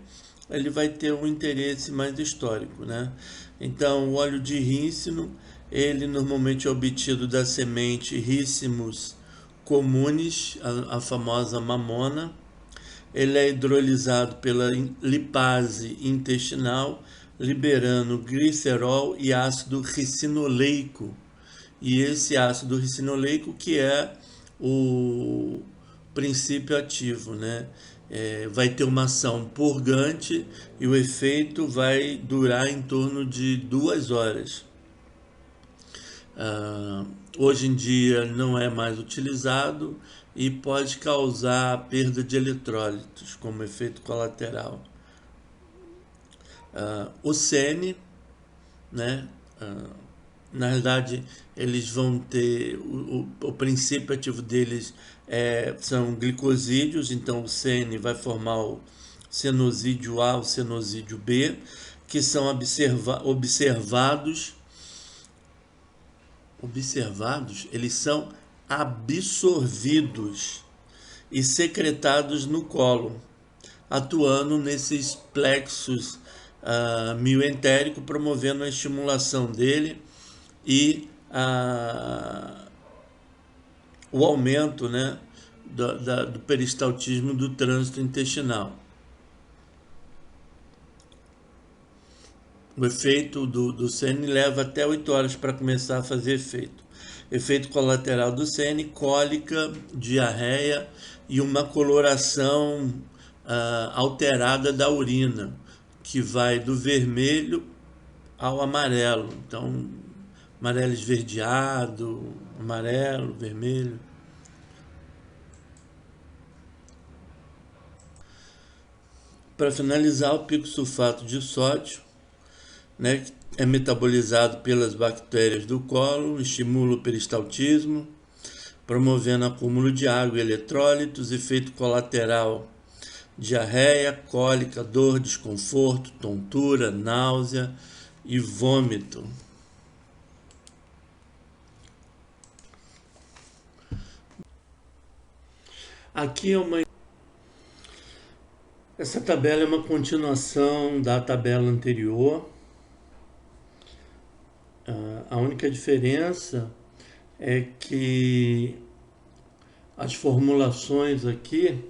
ele vai ter um interesse mais histórico, né? Então, o óleo de rícino, ele normalmente é obtido da semente Ricinus communis, a famosa mamona. Ele é hidrolisado pela lipase intestinal, liberando glicerol e ácido ricinoleico. E esse ácido ricinoleico que é o princípio ativo, né? Vai ter uma ação purgante e o efeito vai durar em torno de 2 horas. Hoje em dia não é mais utilizado e pode causar perda de eletrólitos como efeito colateral. O sene, né? Na realidade, eles vão ter o princípio ativo deles são glicosídeos, então o CN vai formar o senosídeo A, o senosídeo B, que são observados, eles são absorvidos e secretados no colo, atuando nesses plexos mioentérico, promovendo a estimulação dele e o aumento, né, do peristaltismo do trânsito intestinal. O efeito do CN leva até 8 horas para começar a fazer efeito. Efeito colateral do CN: cólica, diarreia e uma coloração alterada da urina, que vai do vermelho ao amarelo. Então, amarelo esverdeado, amarelo, vermelho. Para finalizar, o picosulfato de sódio, né, é metabolizado pelas bactérias do colo, estimula o peristaltismo, promovendo acúmulo de água e eletrólitos, efeito colateral: diarreia, cólica, dor, desconforto, tontura, náusea e vômito. Aqui essa tabela é uma continuação da tabela anterior. A única diferença é que As formulações aqui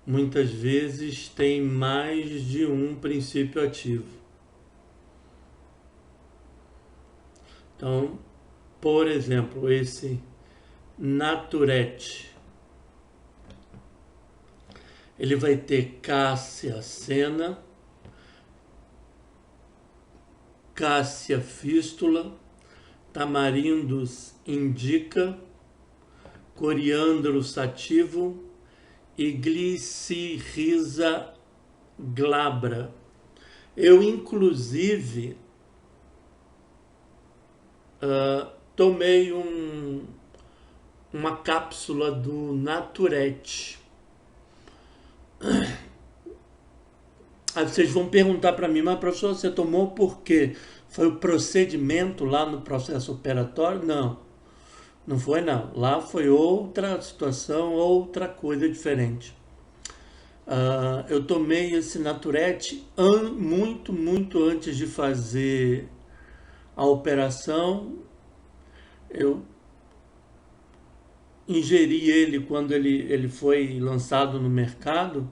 muitas vezes têm mais de um princípio ativo. Então, por exemplo, esse Naturete, ele vai ter Cássia Sena, Cássia Fístula, Tamarindus indica, Coriandro sativo e Glycyrrhiza glabra. Eu, inclusive, tomei uma cápsula do Naturete. Aí vocês vão perguntar para mim, mas professor, você tomou por quê? Foi o procedimento lá no processo operatório? Não, não foi não. Lá foi outra situação, outra coisa diferente. Eu tomei esse Naturete muito antes de fazer a operação. Eu ingeri ele quando ele foi lançado no mercado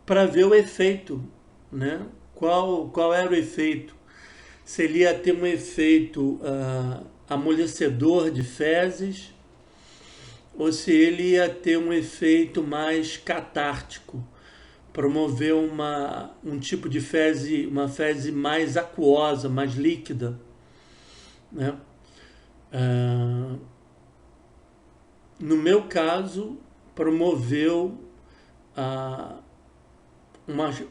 para ver o efeito, né? Qual era o efeito? Se ele ia ter um efeito amolecedor de fezes ou se ele ia ter um efeito mais catártico, promover um tipo de fezes, uma fezes mais aquosa, mais líquida, né? No meu caso, promoveu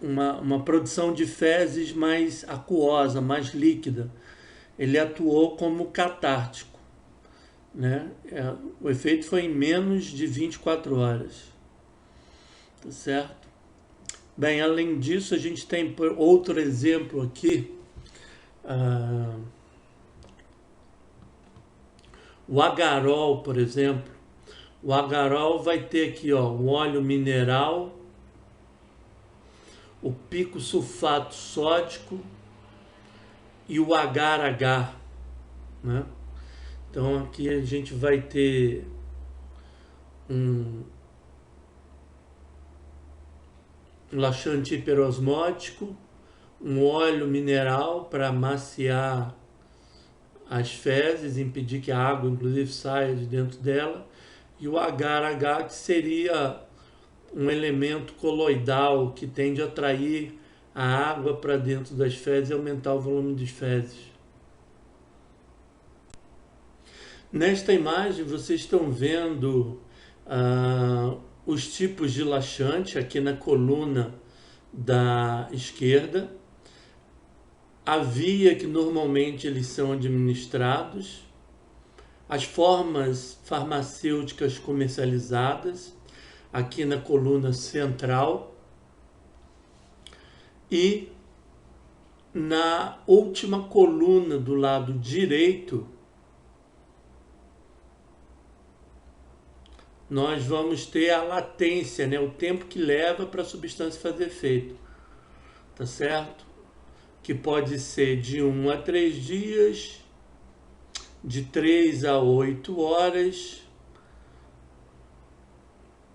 uma produção de fezes mais aquosa, mais líquida. Ele atuou como catártico, né? O efeito foi em menos de 24 horas. Tá certo? Bem, além disso, a gente tem outro exemplo aqui. O agarol, por exemplo. O agarol vai ter aqui, ó, o óleo mineral, o pico sulfato sódico e o agar-agar, né? Então aqui a gente vai ter um laxante hiperosmótico, um óleo mineral para amaciar as fezes, impedir que a água inclusive saia de dentro dela, e o agar-agar, que seria um elemento coloidal que tende a atrair a água para dentro das fezes e aumentar o volume das fezes. Nesta imagem vocês estão vendo os tipos de laxante aqui na coluna da esquerda, a via que normalmente eles são administrados, as formas farmacêuticas comercializadas aqui na coluna central e na última coluna do lado direito nós vamos ter a latência, né? O tempo que leva para a substância fazer efeito, tá certo? Que pode ser de 1 a 3 dias, de 3 a 8 horas,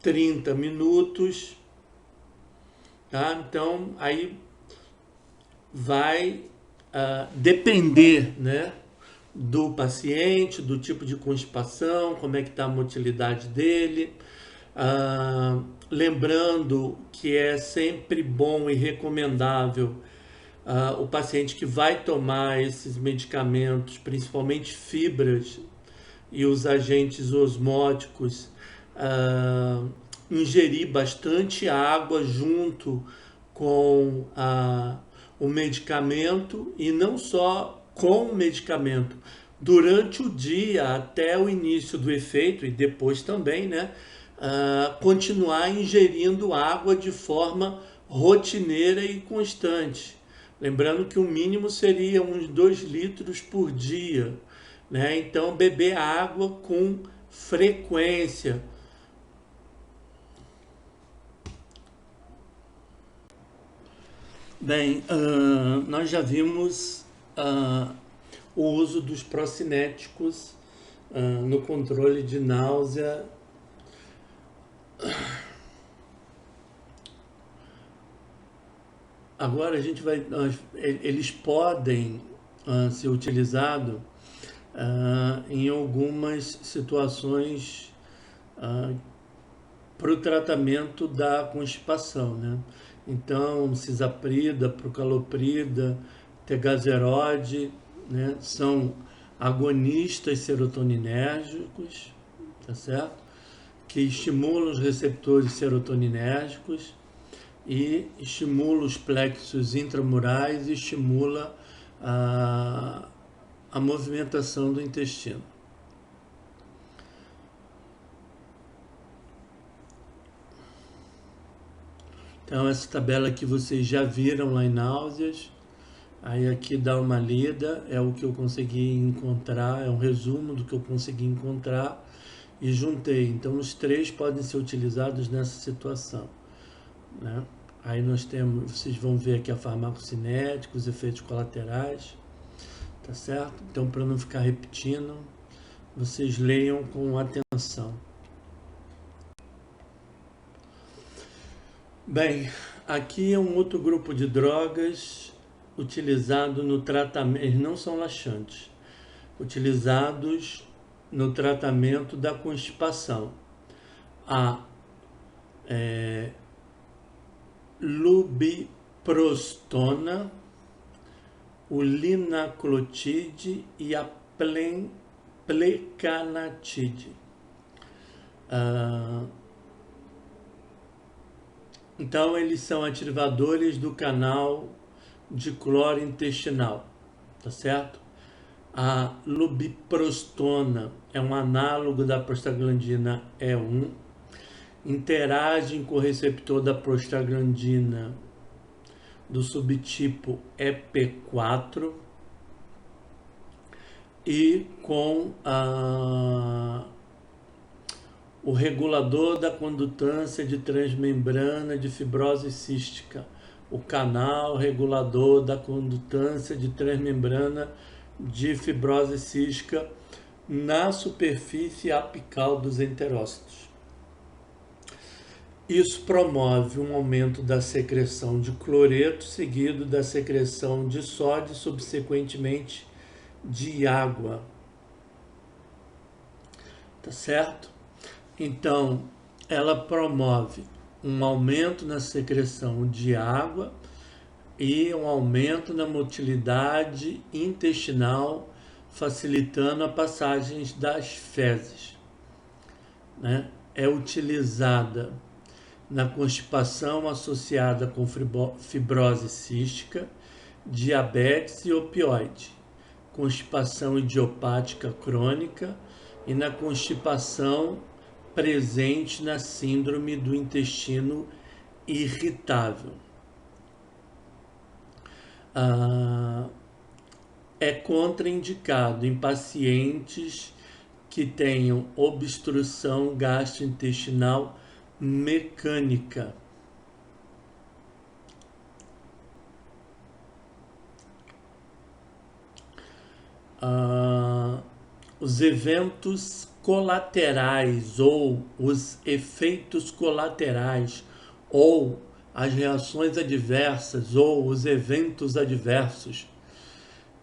30 minutos, tá? Então, aí vai depender, né, do paciente, do tipo de constipação, como é que está a motilidade dele. Lembrando que é sempre bom e recomendável o paciente que vai tomar esses medicamentos, principalmente fibras e os agentes osmóticos, ingerir bastante água junto com o medicamento, e não só com o medicamento, durante o dia até o início do efeito e depois também, né? Continuar ingerindo água de forma rotineira e constante. Lembrando que o mínimo seria uns 2 litros por dia, né? Então, beber água com frequência. Bem, nós já vimos o uso dos procinéticos no controle de náusea Agora a gente vai, eles podem ser utilizados em algumas situações para o tratamento da constipação, né? Então, cisaprida, procaloprida, tegaserode, né? São agonistas serotoninérgicos, tá certo? Que estimulam os receptores serotoninérgicos e estimula os plexos intramurais e estimula a movimentação do intestino. Então essa tabela aqui vocês já viram lá em Náuseas. Aí aqui dá uma lida, é o que eu consegui encontrar, é um resumo do que eu consegui encontrar e juntei. Então os três podem ser utilizados nessa situação, né? Aí nós temos, vocês vão ver aqui a farmacocinética, os efeitos colaterais, tá certo? Então para não ficar repetindo, vocês leiam com atenção. Bem, aqui é um outro grupo de drogas utilizado no tratamento, eles não são laxantes, utilizados no tratamento da constipação. A lubiprostona, o linaclotide e a plecanatide. Então, eles são ativadores do canal de cloro intestinal, tá certo? A lubiprostona é um análogo da prostaglandina E1, interagem com o receptor da prostaglandina do subtipo EP4 e com o regulador da condutância de transmembrana de fibrose cística, o canal regulador da condutância de transmembrana de fibrose cística na superfície apical dos enterócitos. Isso promove um aumento da secreção de cloreto, seguido da secreção de sódio e, subsequentemente, de água. Tá certo? Então, ela promove um aumento na secreção de água e um aumento na motilidade intestinal, facilitando a passagem das fezes, né? É utilizada na constipação associada com fibrose cística, diabetes e opioide, constipação idiopática crônica e na constipação presente na síndrome do intestino irritável. É contraindicado em pacientes que tenham obstrução gastrointestinal mecânica. Os eventos colaterais ou os efeitos colaterais ou as reações adversas ou os eventos adversos,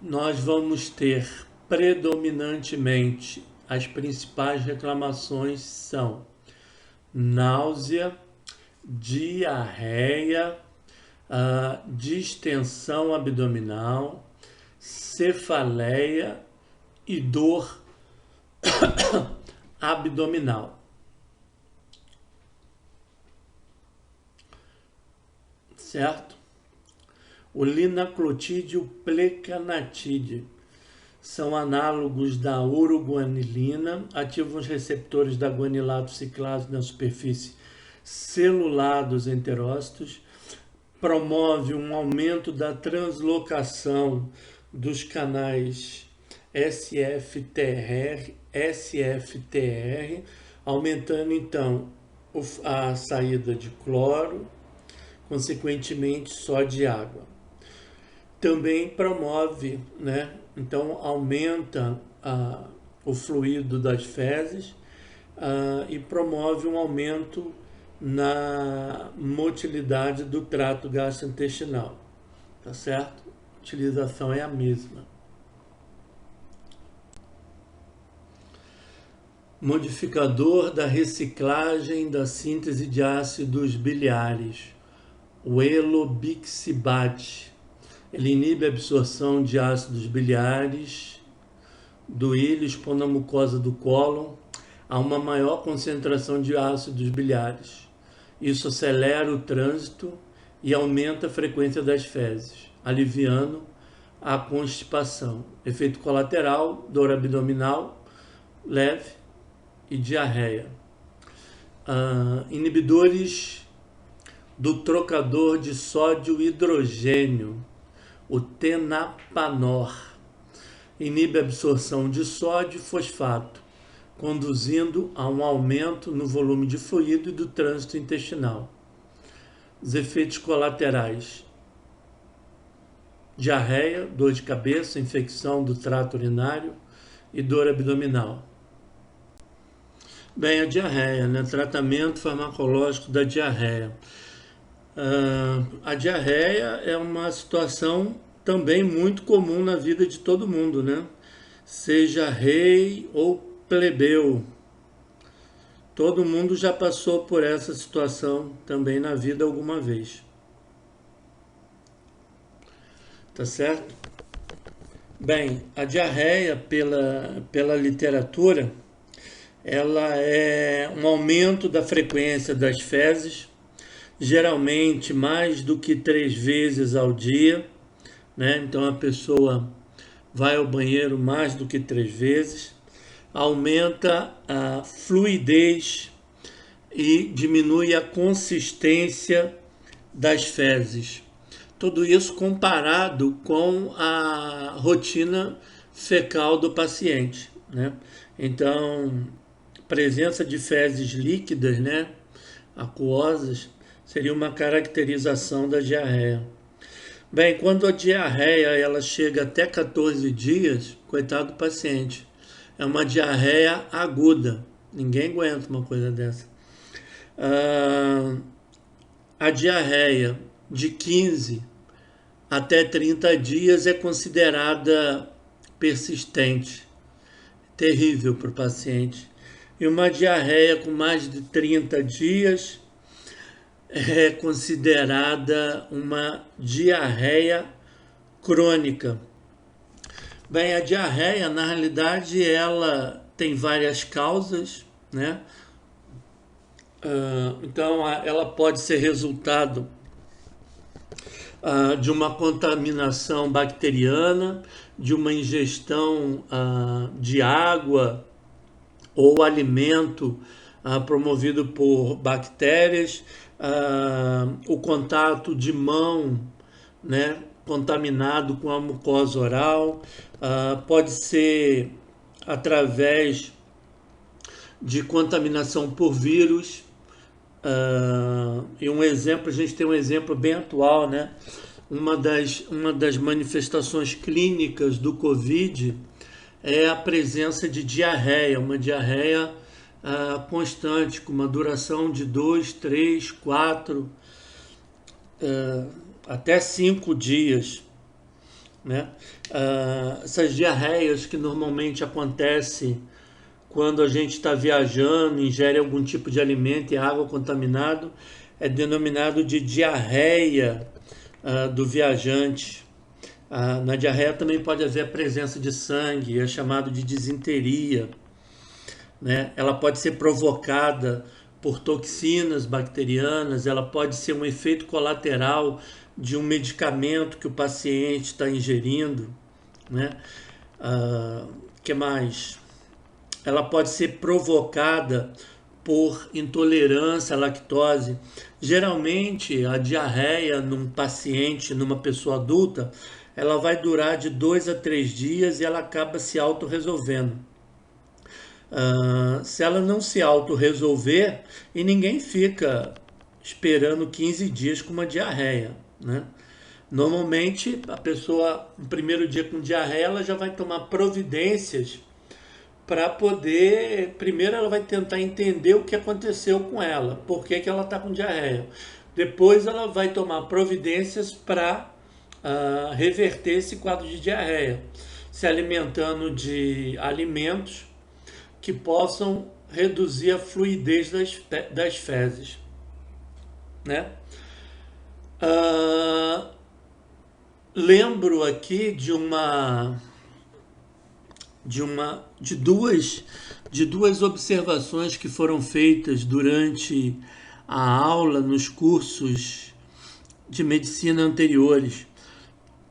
nós vamos ter predominantemente as principais reclamações são náusea, diarreia, distensão abdominal, cefaleia e dor abdominal. Certo? O linaclotide e o plecanatide são análogos da uroguanilina, ativam os receptores da guanilato ciclase na superfície celular dos enterócitos, promove um aumento da translocação dos canais SFTR, aumentando então a saída de cloro, consequentemente só de água. Também promove, né? Então aumenta o fluido das fezes e promove um aumento na motilidade do trato gastrointestinal, tá certo? A utilização é a mesma. Modificador da reciclagem da síntese de ácidos biliares, o elobixibate. Ele inibe a absorção de ácidos biliares do íleos, expondo a mucosa do cólon a uma maior concentração de ácidos biliares. Isso acelera o trânsito e aumenta a frequência das fezes, aliviando a constipação. Efeito colateral, dor abdominal leve e diarreia. Inibidores do trocador de sódio hidrogênio, o tenapanor, inibe a absorção de sódio e fosfato, conduzindo a um aumento no volume de fluido e do trânsito intestinal. Os efeitos colaterais: diarreia, dor de cabeça, infecção do trato urinário e dor abdominal. Bem, a diarreia, né? Tratamento farmacológico da diarreia. A diarreia é uma situação também muito comum na vida de todo mundo, né? Seja rei ou plebeu. Todo mundo já passou por essa situação também na vida alguma vez. Tá certo? Bem, a diarreia pela literatura, ela é um aumento da frequência das fezes, geralmente mais do que 3 vezes ao dia, né? Então a pessoa vai ao banheiro mais do que 3 vezes, aumenta a fluidez e diminui a consistência das fezes. Tudo isso comparado com a rotina fecal do paciente, né? Então, presença de fezes líquidas, né, aquosas, seria uma caracterização da diarreia. Bem, quando a diarreia ela chega até 14 dias, coitado do paciente, é uma diarreia aguda. Ninguém aguenta uma coisa dessa. A diarreia de 15 até 30 dias é considerada persistente, terrível para o paciente. E uma diarreia com mais de 30 dias é considerada uma diarreia crônica. Bem, a diarreia, na realidade, ela tem várias causas, né? Então, ela pode ser resultado de uma contaminação bacteriana, de uma ingestão de água ou alimento promovido por bactérias, o contato de mão, né, contaminado com a mucosa oral, pode ser através de contaminação por vírus. E um exemplo, a gente tem um exemplo bem atual, né? Uma das manifestações clínicas do Covid é a presença de diarreia, uma diarreia constante, com uma duração de 2, 3, 4, até 5 dias, né? Essas diarreias que normalmente acontecem quando a gente está viajando, ingere algum tipo de alimento e água contaminado, é denominado de diarreia do viajante. Na diarreia também pode haver a presença de sangue, é chamado de disenteria, né? Ela pode ser provocada por toxinas bacterianas, ela pode ser um efeito colateral de um medicamento que o paciente está ingerindo, né? Que mais? Ela pode ser provocada por intolerância à lactose. Geralmente, a diarreia num paciente, numa pessoa adulta, ela vai durar de 2 a 3 dias e ela acaba se autorresolvendo. Se ela não se autorresolver, e ninguém fica esperando 15 dias com uma diarreia, né? Normalmente, a pessoa, no primeiro dia com diarreia, ela já vai tomar providências para poder, primeiro ela vai tentar entender o que aconteceu com ela, por que que ela está com diarreia. Depois ela vai tomar providências para reverter esse quadro de diarreia, se alimentando de alimentos que possam reduzir a fluidez das fezes, né? Lembro aqui de duas observações que foram feitas durante a aula nos cursos de medicina anteriores.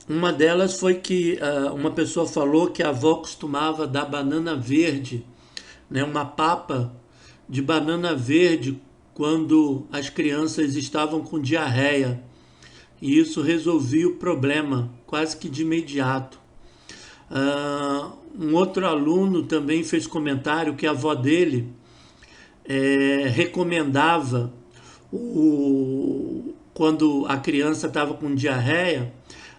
Uma delas foi que uma pessoa falou que a avó costumava dar banana verde, né, uma papa de banana verde quando as crianças estavam com diarreia. E isso resolvia o problema quase que de imediato. Um outro aluno também fez comentário que a avó dele recomendava, quando a criança estava com diarreia,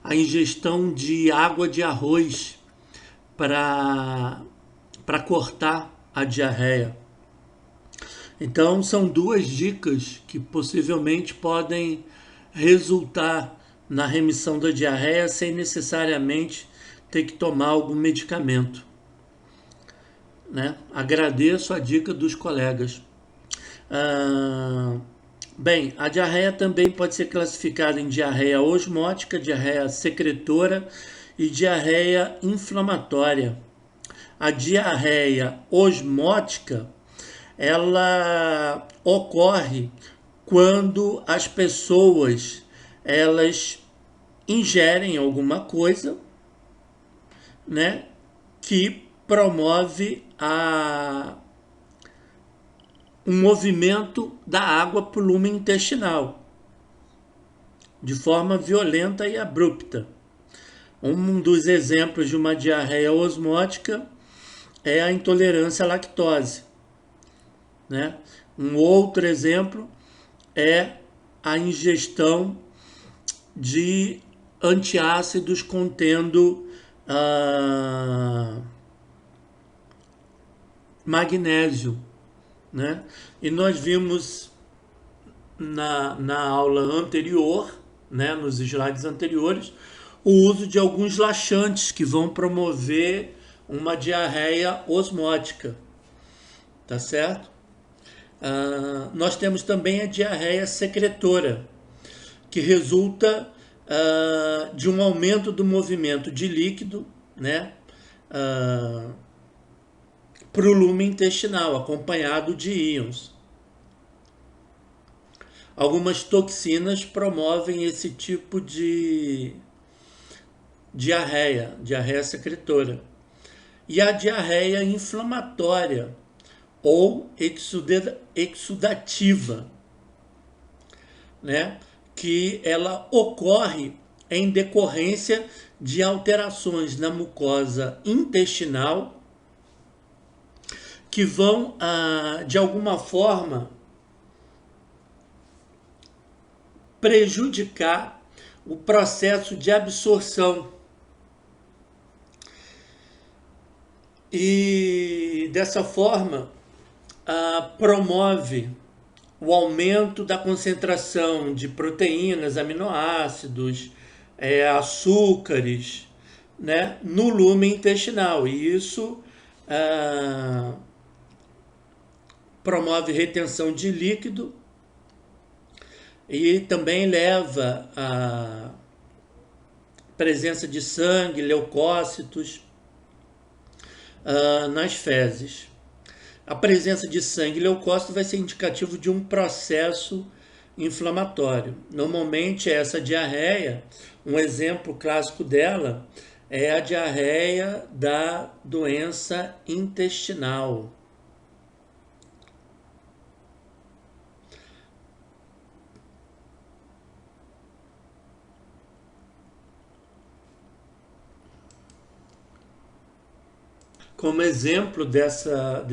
a ingestão de água de arroz para cortar a diarreia. Então, são duas dicas que possivelmente podem resultar na remissão da diarreia sem necessariamente ter que tomar algum medicamento, né? Agradeço a dica dos colegas. Bem, a diarreia também pode ser classificada em diarreia osmótica, diarreia secretora e diarreia inflamatória. A diarreia osmótica, ela ocorre quando as pessoas elas ingerem alguma coisa, né, que promove um movimento da água para o lume intestinal de forma violenta e abrupta. Um dos exemplos de uma diarreia osmótica é a intolerância à lactose, né? Um outro exemplo é a ingestão de antiácidos contendo magnésio, né? E nós vimos na aula anterior, né, nos slides anteriores, o uso de alguns laxantes que vão promover uma diarreia osmótica, tá certo? Nós temos também a diarreia secretora, que resulta de um aumento do movimento de líquido, né, para o lume intestinal, acompanhado de íons. Algumas toxinas promovem esse tipo de diarreia secretora. E a diarreia inflamatória ou exudativa, né, que ela ocorre em decorrência de alterações na mucosa intestinal que vão, de alguma forma, prejudicar o processo de absorção. E dessa forma, promove o aumento da concentração de proteínas, aminoácidos, açúcares, né, no lume intestinal. E isso promove retenção de líquido e também leva à presença de sangue, leucócitos nas fezes. A presença de sangue e leucócito vai ser indicativo de um processo inflamatório. Normalmente essa diarreia, um exemplo clássico dela é a diarreia da doença intestinal. Como exemplo dessa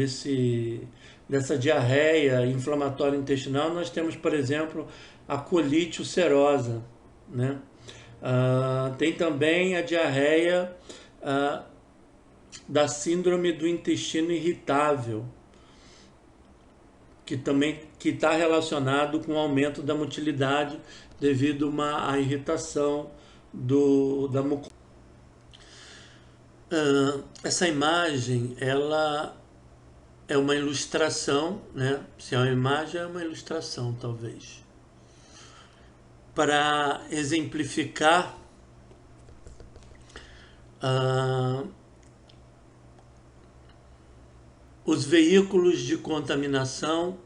diarreia inflamatória intestinal, nós temos, por exemplo, a colite ulcerosa, né? Tem também a diarreia da síndrome do intestino irritável, que também está relacionado com o aumento da motilidade devido à irritação da mucosa. Essa imagem, ela é uma ilustração, né? Se é uma imagem, é uma ilustração, talvez, para exemplificar os veículos de contaminação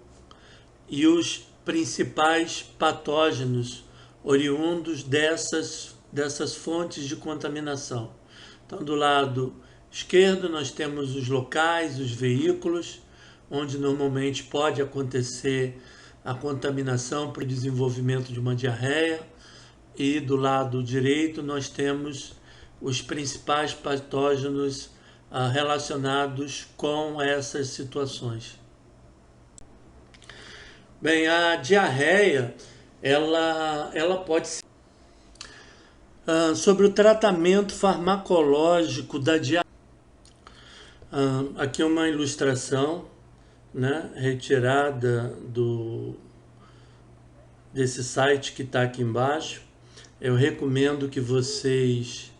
e os principais patógenos oriundos dessas fontes de contaminação. Então, do lado esquerdo, nós temos os locais, os veículos, onde normalmente pode acontecer a contaminação para o desenvolvimento de uma diarreia. E do lado direito, nós temos os principais patógenos relacionados com essas situações. Bem, a diarreia, ela pode ser... sobre o tratamento farmacológico da diarreia. Aqui é uma ilustração, né, retirada desse site que está aqui embaixo. Eu recomendo que vocês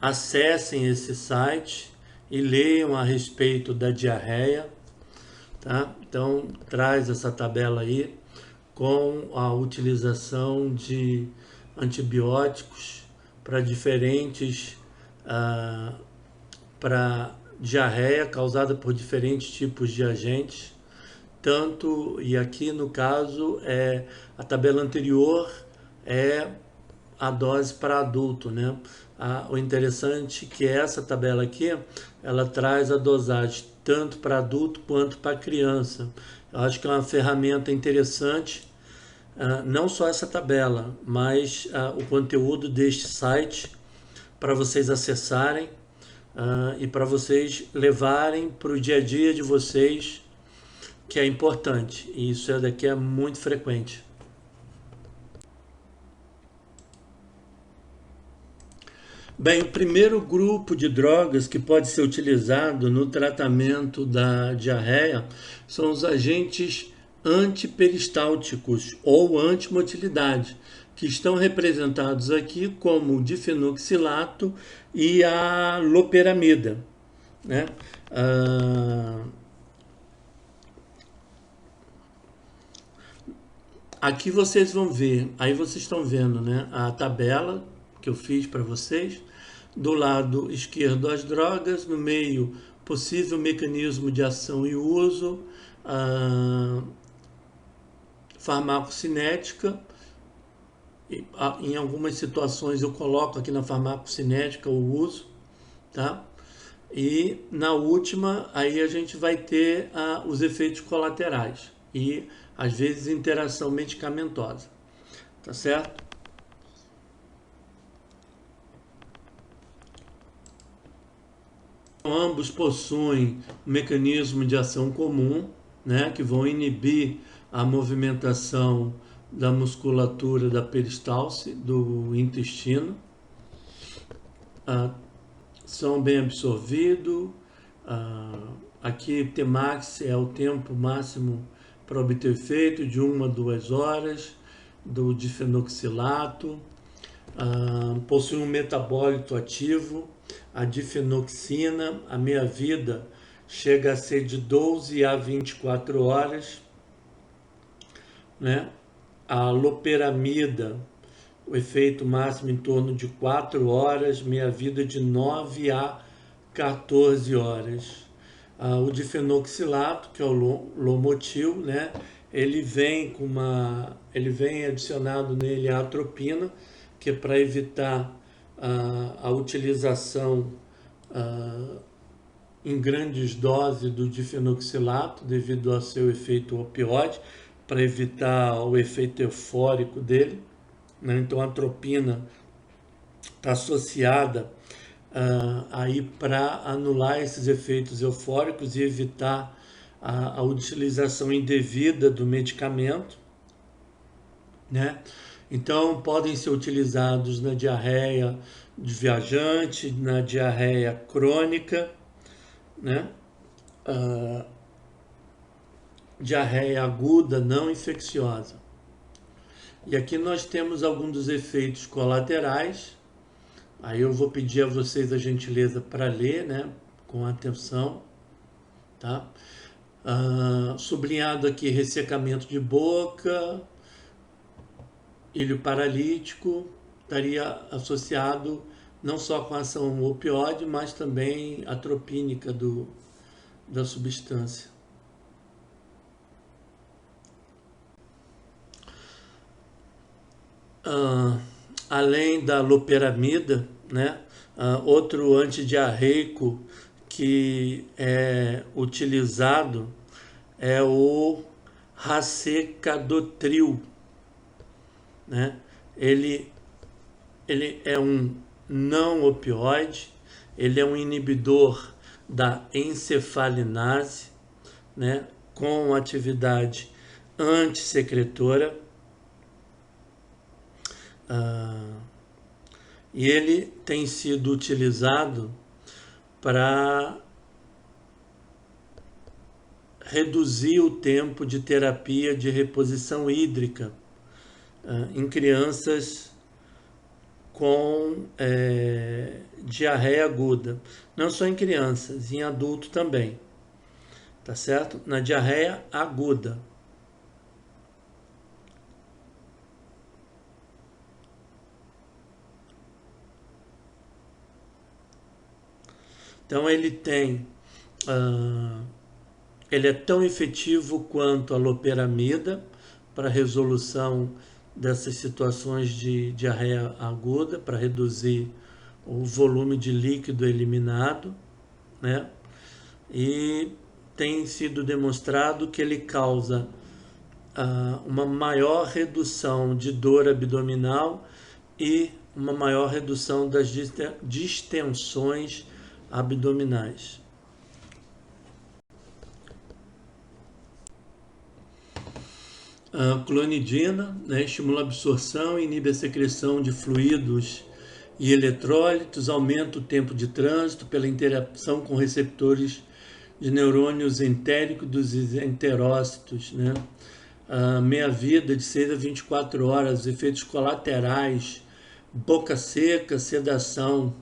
acessem esse site e leiam a respeito da diarreia, tá? Então, traz essa tabela aí com a utilização de antibióticos para para diarreia causada por diferentes tipos de agentes, e aqui no caso a tabela anterior é a dose para adulto, né? O interessante é que essa tabela aqui, ela traz a dosagem tanto para adulto quanto para criança. Eu acho que é uma ferramenta interessante, não só essa tabela, mas o conteúdo deste site para vocês acessarem e para vocês levarem para o dia a dia de vocês, que é importante. E isso daqui é muito frequente. Bem, o primeiro grupo de drogas que pode ser utilizado no tratamento da diarreia são os agentes antiperistálticos ou antimotilidade, que estão representados aqui como o difenoxilato e a loperamida, né? Aqui vocês vão ver, aí vocês estão vendo, né, a tabela que eu fiz para vocês. Do lado esquerdo as drogas, no meio possível mecanismo de ação e uso, farmacocinética. Em algumas situações eu coloco aqui na farmacocinética o uso, tá? E na última aí a gente vai ter os efeitos colaterais e às vezes interação medicamentosa, tá certo? Ambos possuem um mecanismo de ação comum, né, que vão inibir a movimentação da musculatura da peristalse, do intestino. São bem absorvidos. Aqui Tmax é o tempo máximo para obter efeito de 1 a 2 horas do difenoxilato. Possui um metabólito ativo, a difenoxina. A meia-vida chega a ser de 12 a 24 horas, né? A loperamida, o efeito máximo em torno de 4 horas, meia-vida de 9 a 14 horas. O difenoxilato, que é o Lomotil, né? Ele vem adicionado nele a atropina, que é para evitar a utilização em grandes doses do difenoxilato devido ao seu efeito opioide, para evitar o efeito eufórico dele, né? Então a atropina está associada aí para anular esses efeitos eufóricos e evitar a utilização indevida do medicamento, né? Então podem ser utilizados na diarreia de viajante, na diarreia crônica, né? Diarreia aguda não infecciosa. E aqui nós temos alguns dos efeitos colaterais. Aí eu vou pedir a vocês a gentileza para ler, né, com atenção, tá? Sublinhado aqui ressecamento de boca, ilho paralítico, estaria associado não só com a ação opioide, mas também atropínica da substância. Além da loperamida, né, outro antidiarreico que é utilizado é o racecadotril, né? Ele é um não opioide, ele é um inibidor da encefalinase, né, com atividade antissecretora. E ele tem sido utilizado para reduzir o tempo de terapia de reposição hídrica em crianças com diarreia aguda. Não só em crianças, em adulto também. Tá certo? Na diarreia aguda. Então ele tem, ele é tão efetivo quanto a loperamida para resolução dessas situações de diarreia aguda, para reduzir o volume de líquido eliminado, né? E tem sido demonstrado que ele causa uma maior redução de dor abdominal e uma maior redução das distensões abdominais. A clonidina, né, estimula a absorção e inibe a secreção de fluidos e eletrólitos, aumenta o tempo de trânsito pela interação com receptores de neurônios entéricos e enterócitos, né? Meia-vida de 6 a 24 horas, efeitos colaterais, boca seca, sedação.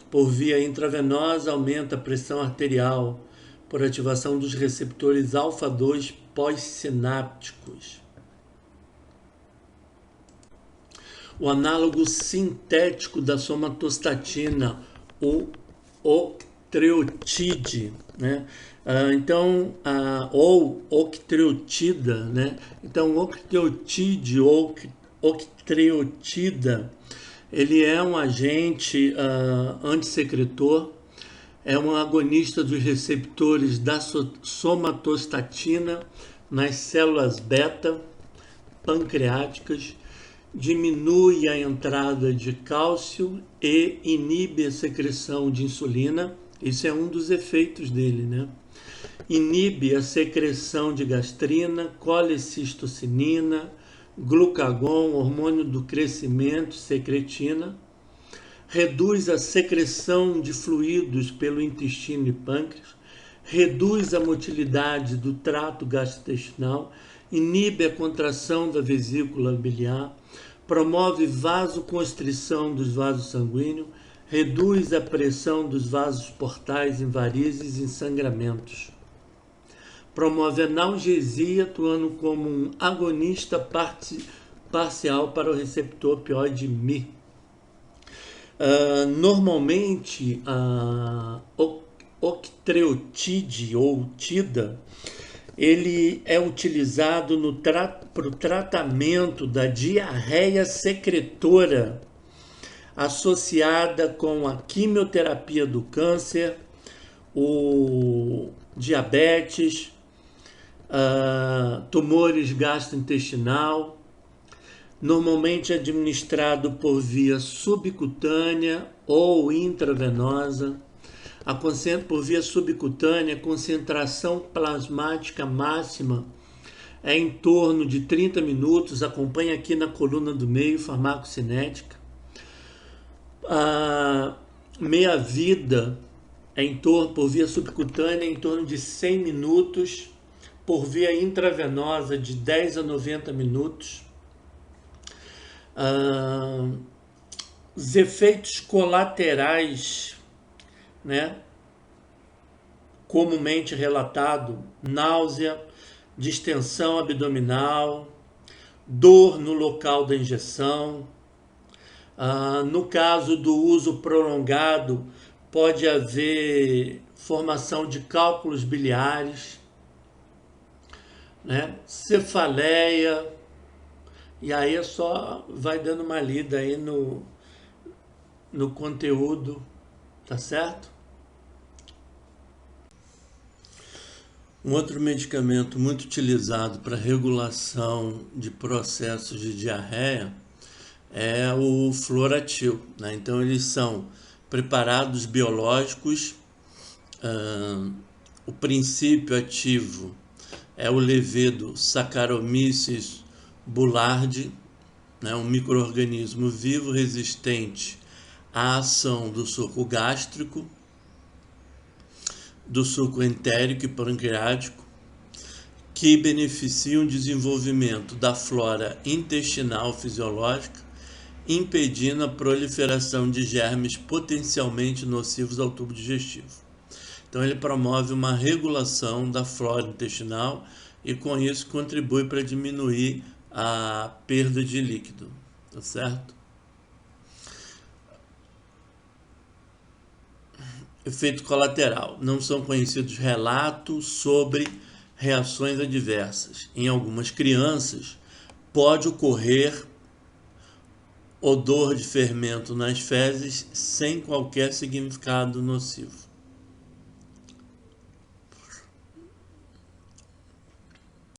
Por via intravenosa, aumenta a pressão arterial por ativação dos receptores alfa-2 pós-sinápticos. O análogo sintético da somatostatina, o octreotide, né? Ou octreotida, né? Então, octreotide ou octreotida, ele é um agente antissecretor, é um agonista dos receptores da somatostatina nas células beta pancreáticas, diminui a entrada de cálcio e inibe a secreção de insulina. Isso é um dos efeitos dele, né? Inibe a secreção de gastrina, colecistocinina, glucagon, hormônio do crescimento, secretina. Reduz a secreção de fluidos pelo intestino e pâncreas, reduz a motilidade do trato gastrointestinal, inibe a contração da vesícula biliar, promove vasoconstrição dos vasos sanguíneos, reduz a pressão dos vasos portais em varizes e sangramentos. Promove analgesia, atuando como um agonista parcial para o receptor opioide Mi. Normalmente, a octreotide ou tida, ele é utilizado para o tratamento da diarreia secretora associada com a quimioterapia do câncer, o diabetes, tumores gastrointestinal. Normalmente administrado por via subcutânea ou intravenosa. Por via subcutânea, a concentração plasmática máxima é em torno de 30 minutos. Acompanhe aqui na coluna do meio, farmacocinética. A meia-vida por via subcutânea em torno de 100 minutos, por via intravenosa de 10 a 90 minutos. Os efeitos colaterais, né, comumente relatado: náusea, distensão abdominal, dor no local da injeção. No caso do uso prolongado, pode haver formação de cálculos biliares, né, cefaleia, e aí só vai dando uma lida aí no conteúdo, tá certo? Um outro medicamento muito utilizado para regulação de processos de diarreia é o Floratil, né? Então eles são preparados biológicos. O princípio ativo é o levedo Saccharomyces boulardii, né? Um micro-organismo vivo resistente à ação do suco gástrico, do suco entérico e pancreático, que beneficia o desenvolvimento da flora intestinal fisiológica, impedindo a proliferação de germes potencialmente nocivos ao tubo digestivo. Então ele promove uma regulação da flora intestinal e com isso contribui para diminuir a perda de líquido, tá certo? Efeito colateral. Não são conhecidos relatos sobre reações adversas. Em algumas crianças, pode ocorrer odor de fermento nas fezes sem qualquer significado nocivo.